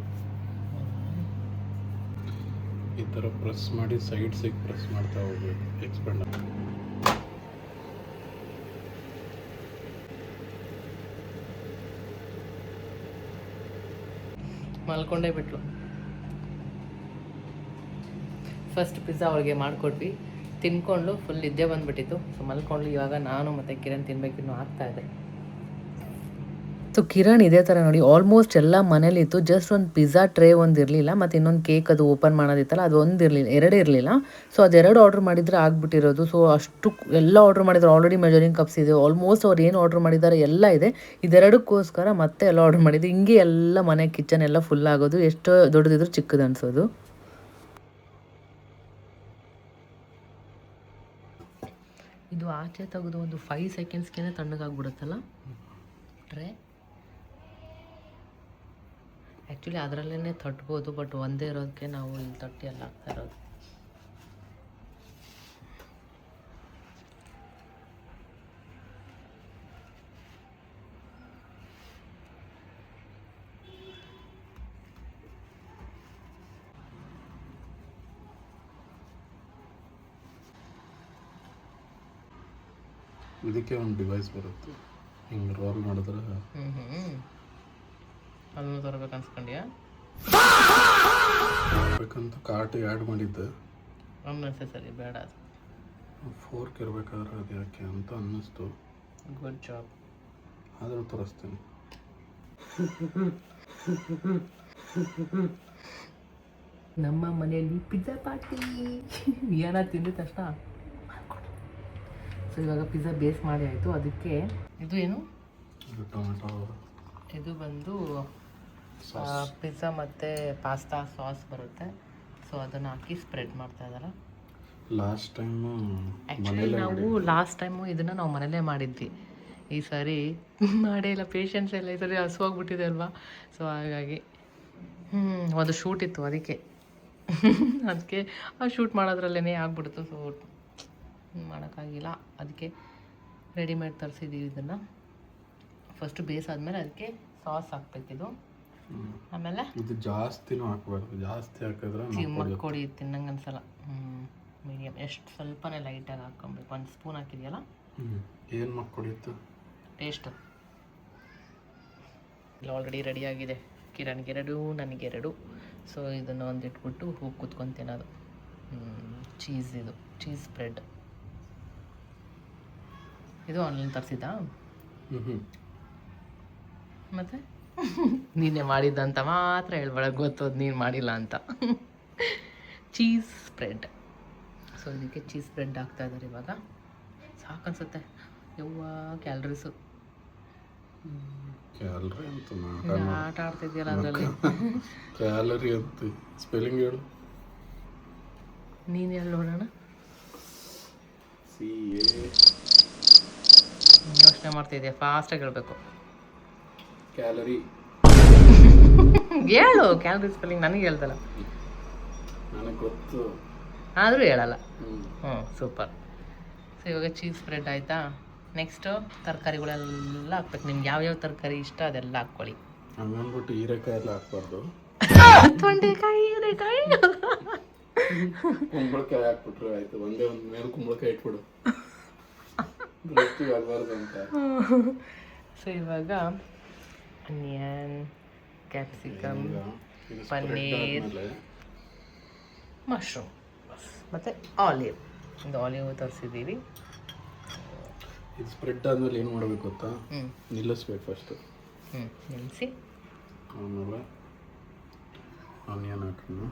ಈ ಥರ ಪ್ರೆಸ್ ಮಾಡಿ ಸೈಡ್ಸಿಗೆ ಪ್ರೆಸ್ ಮಾಡ್ತಾ ಹೋಗ್ಬೇಕು, ಎಕ್ಸ್ಪೆಂಡ್ ಆಗಿ. ಮಲ್ಕೊಂಡೇ ಬಿಟ್ಲು. ಫಸ್ಟ್ ಪಿಜ್ಜಾ ಅವ್ರಿಗೆ ಮಾಡಿಕೊಟ್ವಿ, ತಿನ್ಕೊಂಡು ಫುಲ್ ನಿದ್ದೆ ಬಂದುಬಿಟ್ಟಿತ್ತು. ಸೊ ಮಲ್ಕೊಂಡು ಇವಾಗ ನಾನು ಮತ್ತು ಕಿರಣ್ ತಿನ್ಬೇಕು, ಇನ್ನೂ ಆಗ್ತಾಯಿದೆ. ಸೊ ಕಿರಣ್ ಇದೇ ಥರ ನೋಡಿ ಆಲ್ಮೋಸ್ಟ್ ಎಲ್ಲ ಮನೇಲಿತ್ತು. ಜಸ್ಟ್ ಒಂದು ಪಿಜ್ಜಾ ಟ್ರೇ ಒಂದು ಇರಲಿಲ್ಲ, ಮತ್ತು ಇನ್ನೊಂದು ಕೇಕ್ ಅದು ಓಪನ್ ಮಾಡೋದಿತ್ತಲ್ಲ, ಅದು ಒಂದು ಇರಲಿಲ್ಲ, ಎರಡೇ ಇರಲಿಲ್ಲ. ಸೊ ಅದೆರಡು ಆರ್ಡ್ರ್ ಮಾಡಿದರೆ ಆಗಿಬಿಟ್ಟಿರೋದು. ಸೊ ಅಷ್ಟು ಎಲ್ಲ ಆರ್ಡ್ರ್ ಮಾಡಿದ್ರು. ಆಲ್ರೆಡಿ ಮೆಜರಿಂಗ್ ಕಪ್ಸ್ ಇದೆ, ಆಲ್ಮೋಸ್ಟ್ ಅವ್ರು ಏನು ಆರ್ಡ್ರ್ ಮಾಡಿದ್ದಾರೆ ಎಲ್ಲ ಇದೆ. ಇದೆರಡಕ್ಕೋಸ್ಕರ ಮತ್ತೆ ಎಲ್ಲ ಆರ್ಡ್ರ್ ಮಾಡಿದ್ದು. ಹಿಂಗೆ ಎಲ್ಲ ಮನೆ ಕಿಚನ್ ಎಲ್ಲ ಫುಲ್ ಆಗೋದು, ಎಷ್ಟು ದೊಡ್ಡದಿದ್ರು ಚಿಕ್ಕದು ಅನಿಸೋದು. ಇದು ಆಚೆ ತೆಗೆದು ಒಂದು 5 ಸೆಕೆಂಡ್ಸ್ಗೆ ತಣ್ಣಗಾಗ್ಬಿಡುತ್ತಲ್ಲ ಟ್ರೇ. ಆ್ಯಕ್ಚುಲಿ ಅದರಲ್ಲೇ ತಟ್ಬೋದು, ಬಟ್ ಒಂದೇ ಇರೋದಕ್ಕೆ ನಾವು ಇಲ್ಲಿ ತಟ್ಟಿ ಎಲ್ಲ ಹಾಕ್ತಾ ಇರೋದು. ಇದಕ್ಕೆ ಒಂದು ಡಿವೈಸ್ ಬರುತ್ತೆ, ಹಿಂಗೆ ರೋಲ್ ಮಾಡಿದ್ರೆ. ಅದನ್ನು ತರಬೇಕು ಅನ್ಸ್ಕೊಂಡ್ಯಾ? ಬೇಕಂತ ಕಾರ್ಟ್ ಆ್ಯಡ್ ಮಾಡಿದ್ದೆ, ಅನ್ನೆಸೆಸರಿ ಬೇಡ ಅದು. ಫೋರ್ಕ್ ಇರಬೇಕಾದ್ರೆ ಅದು ಯಾಕೆ ಅಂತ ಅನ್ನಿಸ್ತು. Good job. ಆದರೂ ತೋರಿಸ್ತೀನಿ. ನಮ್ಮ ಮನೆಯಲ್ಲಿ ಪಿಜ್ಜಾ ಪಾರ್ಟಿ ಏನ ತಿಂದ ತಕ್ಷಣ. ಸೊ ಇವಾಗ ಪಿಜ್ಜಾ ಬೇಸ್ ಮಾಡಿ ಆಯಿತು. ಅದಕ್ಕೆ ಇದು ಏನು, ಇದು ಟೊಮೆಟೊ, ಇದು ಬಂದು ಪಿಜ್ಜಾ ಮತ್ತು ಪಾಸ್ತಾ ಸಾಸ್ ಬರುತ್ತೆ. ಸೊ ಅದನ್ನು ಹಾಕಿ ಸ್ಪ್ರೆಡ್ ಮಾಡ್ತಾ ಇದ್ದಾರೆ. ಲಾಸ್ಟ್ ಟೈಮು ಆ್ಯಕ್ಚುಲಿ ನಾವು ಲಾಸ್ಟ್ ಟೈಮು ಇದನ್ನು ನಾವು ಮನೇಲೇ ಮಾಡಿದ್ವಿ. ಈ ಸಾರಿ ಮಾಡೇ ಇಲ್ಲ, ಪೇಷನ್ಸ್ ಎಲ್ಲ ಈ ಸರಿ ಹಸುವಾಗ್ಬಿಟ್ಟಿದೆ ಅಲ್ವಾ. ಸೊ ಹಾಗಾಗಿ ಒಂದು ಶೂಟ್ ಇತ್ತು, ಅದಕ್ಕೆ ಆ ಶೂಟ್ ಮಾಡೋದ್ರಲ್ಲೇ ಆಗ್ಬಿಡ್ತು. ಸೊ ಮಾಡೋಕ್ಕಾಗಿಲ್ಲ, ಅದಕ್ಕೆ ರೆಡಿಮೇಡ್ ತರಿಸಿದ್ದೀವಿ. ಇದನ್ನು ಫಸ್ಟು ಬೇಸಾದ್ಮೇಲೆ ಅದಕ್ಕೆ ಸಾಸ್ ಹಾಕ್ಬೇಕಿದು. ಆಮೇಲೆ ಇದು ಜಾಸ್ತಿನೂ ಹಾಕ್ಬಾರ್ದು, ಜಾಸ್ತಿ ಹಾಕಿದ್ರೆ ಮಕ್ಕೊಡಿ ತಿನ್ನಂಗೆ ಅನ್ಸಲ್ಲ. ಮೀಡಿಯಮ್, ಎಷ್ಟು ಸ್ವಲ್ಪನೇ ಲೈಟಾಗಿ ಹಾಕ್ಕೊಬೇಕು. 1 ಸ್ಪೂನ್ ಹಾಕಿದೆಯಲ್ಲ. ಏನು ಮಕ್ಕೊಡಿತ್ತು ಟೇಸ್ಟು. ಇಲ್ಲ ಆಲ್ರೆಡಿ ರೆಡಿಯಾಗಿದೆ. ಕಿರಣ್ಗೆ 2, ನನಗೆ 2. ಸೊ ಇದನ್ನು ಒಂದು ಇಟ್ಬಿಟ್ಟು ಹೋಗಿ ಕೂತ್ಕೊಂಡು ಅದು ಚೀಸ್, ಇದು ಚೀಸ್ ಸ್ಪ್ರೆಡ್. ಇದು ಆನ್ಲೈನ್ ತರಿಸಿದ್ದಾ? ಮತ್ತೆ ನೀನೇ ಮಾಡಿದ್ದಂತ ಮಾತ್ರ ಹೇಳ್ಬೇಡ, ಗೊತ್ತೋದು ನೀನು ಮಾಡಿಲ್ಲ ಅಂತ. Cheese spread. ಸೊ ಇದಕ್ಕೆ ಚೀಸ್ ಸ್ಪ್ರೆಡ್ ಹಾಕ್ತಾ ಇದ್ದಾರೆ ಇವಾಗ. ಸಾಕನ್ಸುತ್ತೆ. ಯವ್ವ ಕ್ಯಾಲರೀಸು. ಕ್ಯಾಲರಿ ಅಂತ ಆಟ ಆಡ್ತಿದ್ಯಲ್ಲ ಅದರಲ್ಲಿ. ಕ್ಯಾಲರಿ ಅಂತ ಸ್ಪೆಲ್ಲಿಂಗ್ ಹೇಳು. ನೀನು ಹೇಳಿ ನೋಡೋಣ. CA. ಯೋಚನೆ ಮಾಡ್ತಿದ್ಯಾ, ಫಾಸ್ಟಾಗಿ ಹೇಳ್ಬೇಕು. ಕ್ಯಾಲರಿ ಹೇಳು. ಕ್ಯಾಲರಿ ಸ್ಪೆಲ್ಲಿಂಗ್ ನನಗೆ ಹೇಳ್ದಲ್ಲ, ನನಗೆ ಗೊತ್ತು, ಆದರೂ ಹೇಳಲ್ಲ. ಸೂಪರ್. ಸೊ ಇವಾಗ ಚೀಸ್ ಸ್ಪ್ರೆಡ್ ಆಯಿತಾ. ನೆಕ್ಸ್ಟು ತರಕಾರಿಗಳೆಲ್ಲ ಹಾಕ್ಬೇಕು. ನಿಮ್ಗೆ ಯಾವ್ಯಾವ ತರಕಾರಿ ಇಷ್ಟ ಅದೆಲ್ಲ ಹಾಕ್ಕೊಳ್ಳಿ. ಹಂಗನ್ಬಿಟ್ಟು ಹೀರೆಕಾಯಿ ಎಲ್ಲ ಹಾಕ್ಬಾರ್ದು. ತೊಂಡೆಕಾಯಿ, ಹೀರೆಕಾಯಿ, ಕುಂಬಳಕಾಯಿ ಹಾಕ್ಬಿಟ್ರೆ ಆಯ್ತು. ಒಂದೇ ಒಂದು ಮೇಲೆ ಕುಂಬಳಕಾಯಿ ಇಟ್ಬಿಡು, ಆಗಬಾರ್ದು ಅಂತ. ಸೊ ಇವಾಗ ಆನಿಯನ್, ಕ್ಯಾಪ್ಸಿಕಮ್, ಪನ್ನೀರ್, ಮಶ್ರೂಮ್ ಮತ್ತು ಆಲಿವ್. ಒಂದು ಆಲಿವ್ ತರಿಸಿದ್ದೀವಿ. ಇದು ಸ್ಪ್ರೆಡ್ ಆದಮೇಲೆ ಏನು ಮಾಡಬೇಕು ಗೊತ್ತಾ? ನಿಲ್ಲಿಸ್ಬೇಕು ಫಸ್ಟು. ನಿಲ್ಲಿಸಿ ಆಮೇಲೆ ಆನಿಯನ್ ಹಾಕೋಣ.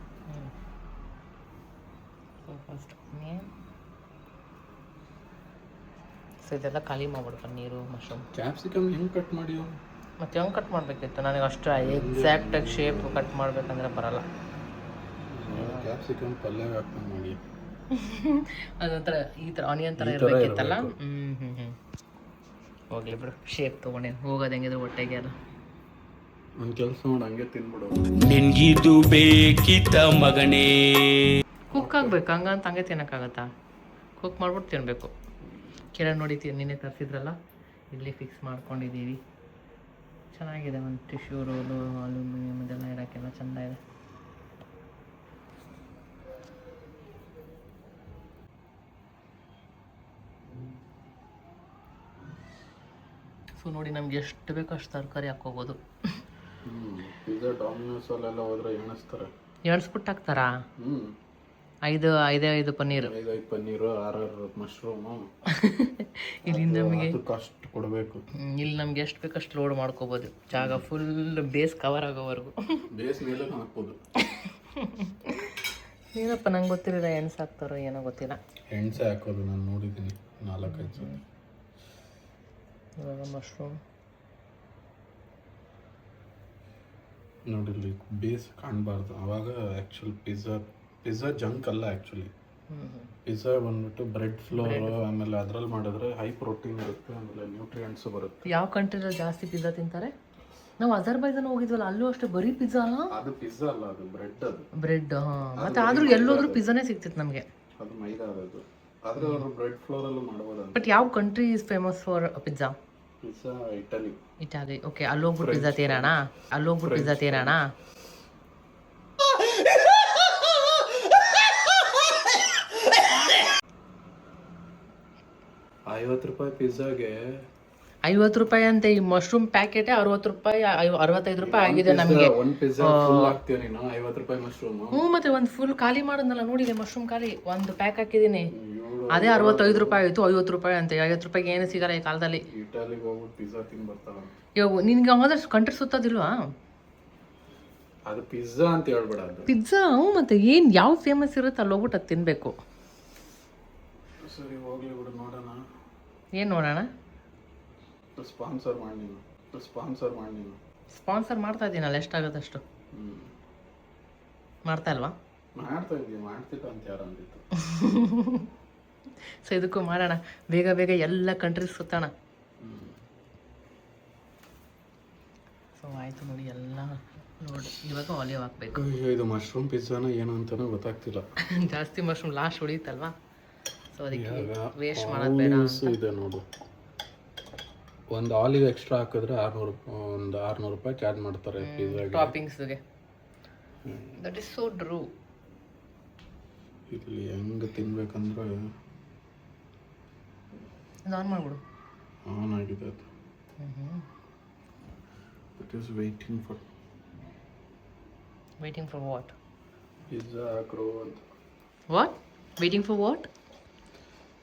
So first onion. ಸೊ ಇದೆಲ್ಲ ಖಾಲಿ ಮಾಡ್ಬಿಡು. ಪನ್ನೀರು, ಮಶ್ರೂಮ್. ಕ್ಯಾಪ್ಸಿಕಮ್ ಹೆಂಗೆ ಕಟ್ ಮಾಡಿ? ಮತ್ತು ಹೆಂಗೆ ಕಟ್ ಮಾಡಬೇಕಿತ್ತು? ನನಗೆ ಅಷ್ಟು ಎಕ್ಸಾಕ್ಟಾಗಿ ಶೇಪ್ ಕಟ್ ಮಾಡಬೇಕಂದ್ರೆ ಬರಲ್ಲ. ಕ್ಯಾಪ್ಸಿಕಮ್ ಪಲ್ಯ ಹಾಕೊಂಡು ಮಾಡಿ. ಅದೊಂಥರ ಈ ಥರ ಆನಿಯನ್ ಥರ ಇರಬೇಕಿತ್ತಲ್ಲ. ಹೋಗ್ಲಿ ಬಿಡು, ಶೇಪ್ ತೊಗೊಂಡೆ ಹೋಗೋದು ಹೆಂಗಿದ್ರು ಹೊಟ್ಟೆಗೆ ಅಲ್ಲ. ಒಂದು ಕೆಲಸ ಮಾಡಿ, ಹಂಗೆ ತಿನ್ಬಿಡು. ನಿನ್ಗಿದು ಬೇಕಿತ್ತ ಮಗನೇ? ಕುಕ್ ಆಗ್ಬೇಕು, ಹಂಗಂತ ಹಂಗೆ ತಿನ್ನೋಕ್ಕಾಗತ್ತಾ? ಕುಕ್ ಮಾಡ್ಬಿಟ್ಟು ತಿನ್ನಬೇಕು. ಕಿರಣ್ ನೋಡಿ ನಿನ್ನೆ ತರಿಸಿದ್ರಲ್ಲ, ಇಲ್ಲಿ ಫಿಕ್ಸ್ ಮಾಡ್ಕೊಂಡಿದ್ದೀವಿ. ಚೆನ್ನಾಗಿದೆ. ಒಂದು ಟಿಶ್ಯೂ ರೋಲು, ಅಲ್ಯೂಮಿನಿಯಮ್ ಇದೆಲ್ಲ ಇರೋಕ್ಕೆಲ್ಲ ಚೆಂದ ಇದೆ. ಸೊ ನೋಡಿ, ನಮ್ಗೆ ಎಷ್ಟು ಬೇಕೋ ಅಷ್ಟು ತರಕಾರಿ ಹಾಕ್ಕೋಬೋದು. ಪಿಜ್ಜಾ ಡಾಮಿನೋಸ್ ಅಲ್ಲೆಲ್ಲ ಹೋದ್ರೆ ಎಣಿಸ್ತಾರೆ, ಎಣಿಸ್ಬಿಟ್ಟು ಹಾಕ್ತಾರಾ? 5 ಪನ್ನೀರು, 5 ಪನ್ನೀರು, 6 ಮಶ್ರೂಮು. ಇಲ್ಲಿ ನಮಗೆ ಅಷ್ಟು ಕೊಡಬೇಕು. ಇಲ್ಲಿ ನಮ್ಗೆ ಎಷ್ಟು ಬೇಕಷ್ಟು ಲೋಡ್ ಮಾಡ್ಕೋಬೋದು. ಜಾಗ ಫುಲ್ ಬೇಸ್ ಕವರ್ ಆಗೋವರೆಗೂ. ಬೇಸ್ ಮೇಲೆ ಹಾಕ್ಬೋದು. ಏನಪ್ಪ ನಂಗೆ ಗೊತ್ತಿರಲಿಲ್ಲ, ಎಣ್ಸು ಹಾಕ್ತಾರೋ ಏನೋ ಗೊತ್ತಿಲ್ಲ. ಎಣ್ಸೆ ಹಾಕೋದು ನಾನು ನೋಡಿದ್ದೀನಿ 4-5 ಸಲ. ಇವಾಗ ಮಶ್ರೂಮ್ ನೋಡಿಲ್ಲಿ ಬೇಸ್ ಕಾಣಬಾರ್ದು. ಅವಾಗ ಆ್ಯಕ್ಚುಲಿ ಪಿಜ್ಜಾ ಜಂಕ್ ಅಲ್ಲ. ಆ್ಯಕ್ಚುಲಿ ಪಿಜ್ಜಾ ಬಂದ್ಬಿಟ್ಟು ಬ್ರೆಡ್ ಫ್ಲೋರ್, ಆಮೇಲೆ ಅದ್ರಲ್ಲಿ ಮಾಡಿದ್ರೆ ಹೈ ಪ್ರೋಟೀನ್ ಇರುತ್ತೆ, ಆಮೇಲೆ ನ್ಯೂಟ್ರಿಯೆಂಟ್ಸು ಬರುತ್ತೆ. ಯಾವ ಕಂಟ್ರಿಯಲ್ಲಿ ಜಾಸ್ತಿ ಪಿಜ್ಜಾ ತಿಂತಾರೆ? ನಾವು ಅಜರ್ಬೈಜಾನ್ ಹೋಗಿದ್ವಲ್ಲ, ಅಲ್ಲೂ ಅಷ್ಟೇ ಬರೀ ಪಿಜ್ಜಾ ಅಲ್ಲ. ಅದು ಪಿಜ್ಜಾ ಅಲ್ಲ, ಅದು ಬ್ರೆಡ್. ಅದು ಬ್ರೆಡ್. ಮತ್ತೆ ಆದ್ರೂ ಎಲ್ಲೋದ್ರೂ ಪಿಜ್ಜಾನೇ ಸಿಗ್ತಿತ್ತು ನಮಗೆ. ಅದು ಮೈದಾ ಅದು. ಆದ್ರೆ ಅವರು ಬ್ರೆಡ್ ಫ್ಲೋರ್ ಅಲ್ಲೂ ಮಾಡ್ಬೋದಂತ. ಬಟ್ ಯಾವ country is famous for pizza? Pizza Italy. Italy. Okay, ಅಲ್ಲೋಗ್ಬಿಟ್ಟು ಪಿಜ್ಜಾ ತಿನ್ನೋಣ. ಅಲ್ಲೋಗ್ಬಿಟ್ಟು ಪಿಜ್ಜಾ ತಿನ್ನೋಣ. 50 ರೂಪಾಯಿ ಪಿಜ್ಜಾಗೆ 50 ರೂಪಾಯಿ ಅಂತೆ ಈ ಮಶ್ರೂಮ್ ಪ್ಯಾಕೆಟೇ 60 ರೂಪಾಯಿ 65 ರೂಪಾಯಿ ಆಗಿದೆ ನಮಗೆ. ಒಂದು ಪಿಜ್ಜಾ ಫುಲ್ ಹಾಕ್ತೀಯ ನೀನು 50 ರೂಪಾಯಿ ಮಶ್ರೂಮ್. ಮತ್ತೆ ಒಂದು ಫುಲ್ ಖಾಲಿ ಮಾಡೋದಲ್ಲ ನೋಡಿದೆ, ಮಶ್ರೂಮ್ ಖಾಲಿ ಒಂದು ಪ್ಯಾಕ್ ಹಾಕಿದ್ದೀನಿ, ಅದೇ 65 ರೂಪಾಯಿ ಆಯಿತು. 50 ರೂಪಾಯಿ ಅಂತೆ, 50 ರೂಪಾಯಿಗೆ ಏನು ಸಿಗಲ್ಲ ಈ ಕಾಲದಲ್ಲಿ. ಇಟಾಲಿಗೆ ಹೋಗ್ಬಿಟ್ಟು ಪಿಜ್ಜಾ ತಿಂದು ಬರ್ತಾಳ. ಇವಾಗ ನಿನ್ಗೆ ಯಾವ್ದಾದ್ರು ಕಂಟ್ರಿ ಸುತ್ತೋದಿಲ್ವಾ? ಅದು ಪಿಜ್ಜಾ ಅಂತ ಹೇಳ್ಬೇಡ, ಅದು ಪಿಜ್ಜಾ. ಮತ್ತೆ ಏನು ಯಾವ ಫೇಮಸ್ ಇರುತ್ತೆ ಅಲ್ಲಿ ಹೋಗ್ಬಿಟ್ಟು ಅದು ತಿನ್ನಬೇಕು. ಸರಿ ಹೋಗ್ಲಿ ಬಿಡು, ನೋಡೋಣ. ಏನು ನೋಡೋಣ? ಸ್ಪಾನ್ಸರ್ ಮಾಡಿ ನೀನು. ಸ್ಪಾನ್ಸರ್ ಮಾಡ್ತಾ ಇದ್ದೀನಲ್ಲ, ಎಷ್ಟಾಗುತ್ತೆ ಅಷ್ಟು ಮಾಡ್ತಾ ಇಲ್ವಾ? ಮಾಡ್ತಿಲ್ಲ ಅಂತ ಯಾರು ಅಂದಿತ್ತು? ಸೊ ಇದಕ್ಕೂ ಮಾಡೋಣ, ಬೇಗ ಬೇಗ ಎಲ್ಲ ಕಂಟ್ರೀಸ್ ಸುತ್ತೋಣ. ಸೊ ಆಯಿತು ನೋಡಿ, ಎಲ್ಲ ನೋಡಿ ಇವಾಗ ಆಲಿವ್ ಹಾಕ್ಬೇಕು. ಇದು ಮಶ್ರೂಮ್ ಪಿಜ್ಜಾನ ಏನು ಅಂತಾನೂ ಗೊತ್ತಾಗ್ತಿಲ್ಲ. ಜಾಸ್ತಿ ಮಶ್ರೂಮ್ ಲಾಸ್ಟ್ ಉಳಿಯುತ್ತಲ್ವಾ, ಸೊ ಅದಕ್ಕೆ ವೇಸ್ಟ್ ಮಾಡೋದು ಬೇಡ ಅಂತ. ಇದೆ ನೋಡು, ಒಂದು ಆಲಿವ್ ಎಕ್ಸ್ಟ್ರಾ ಹಾಕಿದ್ರೆ 600 ರೂಪಾಯಿ ಚಾರ್ಜ್ ಮಾಡ್ತಾರೆ ಪಿಜ್ಜಾಗೆ, ಟಾಪಿಂಗ್ಸ್ಗೆ. That is so true. ಇಲ್ಲಿ ಹೆಂಗೆ ತಿನ್ಬೇಕಂದ್ರೆ ಆನ್ ಮಾಡ್ಬಿಡು. ಆನ್ ಆಗಿದೆ ಅದು. It is waiting for what? Pizza ಹಾಕ್ರೋ ಅಂತ. What? Waiting for what?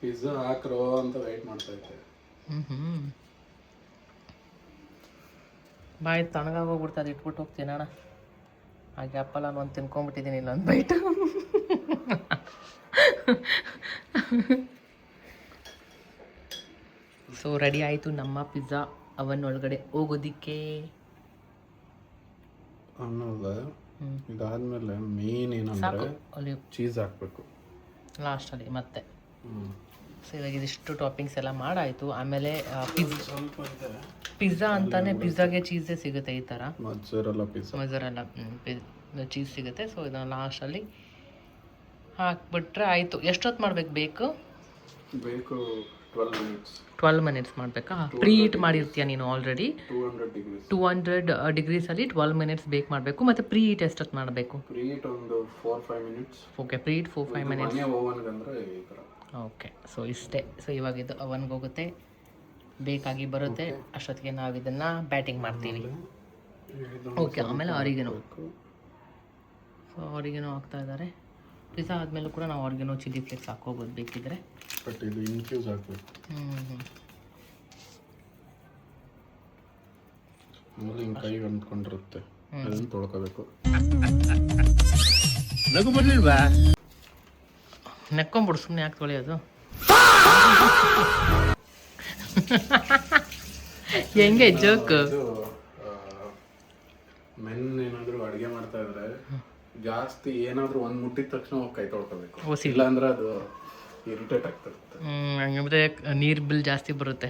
Pizza ಹಾಕ್ರೋ ಅಂತ ವೆಯ್ಟ್ ಮಾಡ್ತಾ ಇದ್ದೆ. ಬಾಯಿ ತಣ್ಣಗಾಗಿ ಹೋಗ್ಬಿಡ್ತದೆ, ಇಟ್ಬಿಟ್ಟು ಹೋಗ್ತೀನಿ ಅಣ್ಣ. ಆ ಗ್ಯಾಪಲ್ಲಿ ನಾನು ಒಂದು ತಿನ್ಕೊಂಬಿಟ್ಟಿದ್ದೀನಿ, ಇಲ್ಲೊಂದು ಬೈಟ್. ಸೊ ರೆಡಿ ಆಯಿತು ನಮ್ಮ ಪಿಜ್ಜಾ ಅವನ್ ಒಳಗಡೆ ಹೋಗೋದಿಕ್ಕೆ. ಆಮೇಲೆ ಇದಾದ್ಮೇಲೆ ಮೇನ್ ಏನಂದ್ರೆ ಸಾಕು, ಅಲ್ಲಿ ಚೀಸ್ ಹಾಕ್ಬೇಕು ಲಾಸ್ಟಲ್ಲಿ ಮತ್ತೆ. ಸೊ ಇವಾಗ ಇದಿಷ್ಟು ಟಾಪಿಂಗ್ಸ್ ಎಲ್ಲ ಮಾಡಾಯಿತು. ಆಮೇಲೆ ಸ್ವಲ್ಪ ಇದೆ ಪಿಜ್ಜಾ ಅಂತಾನೆ, ಪಿಜ್ಜಾಗೆ ಚೀಸೇ ಸಿಗುತ್ತೆ ಈ ಥರ, ಮೊಜ್ಜರೆಲ್ಲಾ ಚೀಸ್ ಸಿಗುತ್ತೆ. ಸೊ ಇದನ್ನು ಲಾಸ್ಟಲ್ಲಿ ಹಾಕ್ಬಿಟ್ರೆ ಆಯಿತು. ಎಷ್ಟೊತ್ತು ಮಾಡ್ಬೇಕು? ಬೇಕು 12 ಮಿನಿಟ್ಸ್ ಮಾಡಬೇಕಾ? ಪ್ರೀ ಹೀಟ್ ಮಾಡಿರ್ತೀಯ ನೀನು ಆಲ್ರೆಡಿ. 200 ಡಿಗ್ರೀಸಲ್ಲಿ 12 ಮಿನಿಟ್ಸ್ ಬೇಕ್ ಮಾಡಬೇಕು. ಮತ್ತು ಪ್ರೀ ಹೀಟ್ ಎಷ್ಟೊತ್ತು ಮಾಡಬೇಕು? ಪ್ರೀ ಹೀಟ್ ಒಂದು 4-5 minutes. Okay, preheat 4-5 minutes. ಓವನ್ಗಂದ್ರೆ ಈ ಥರ. ಓಕೆ, ಸೊ ಇಷ್ಟೇ. ಸೊ ಇವಾಗ ಇದು ಅವನ್ಗೆ ಹೋಗುತ್ತೆ, ಬೇಕಾಗಿ ಬರುತ್ತೆ. ಅಷ್ಟೊತ್ತಿಗೆ ನಾವು ಇದನ್ನು ಬ್ಯಾಟಿಂಗ್ ಮಾಡ್ತೀವಿ. ಓಕೆ, ಆಮೇಲೆ ಆರಿಗೆನೋ. ಸೊ ಆರಿಗೆನೋ ಹಾಕ್ತಾ ಇದ್ದಾರೆ. ಪಿಜ್ಜಾ ಆದಮೇಲೂ ಕೂಡ ನಾವು ಆರಿಗೆನೋ ಚಿಲ್ಲಿ ಫ್ಲೇಕ್ಸ್ ಹಾಕೋಬೋದು ಬೇಕಿದ್ರೆ. ಬಟ್ ಇದು ಇನ್ಫ್ಯೂಸ್ ಹಾಕ್ಬೇಕು. ಆಮೇಲೆ ಹಿಂಗೆ ಕೈಗೆ ಅಂದ್ಕೊಂಡಿರುತ್ತೆ, ಅದನ್ನು ತೊಳ್ಕೋಬೇಕು. ನೆಕ್ಕೊಂಬಿಡು, ಸುಮ್ಮನೆ ಯಾಕೆ ತೊಳೆಯೋದು? ಹೆಂಗೆ ಜೋಕ್? ಮೆನ್ ಏನಾದರೂ ಅಡುಗೆ ಮಾಡ್ತಾ ಇದ್ರೆ ಜಾಸ್ತಿ ಏನಾದರೂ ಒಂದು ಮುಟ್ಟಿದ ತಕ್ಷಣ ಹೋಗಿ ಕೈ ತೊಳ್ಕೋಬೇಕು, ಇಲ್ಲ ಅಂದ್ರೆ ಅದು ಇರಿಟೇಟ್ ಆಗ್ತಿರುತ್ತೆ. ಹಂಗಂದ್ರೆ ನೀರು ಬಿಲ್ ಜಾಸ್ತಿ ಬರುತ್ತೆ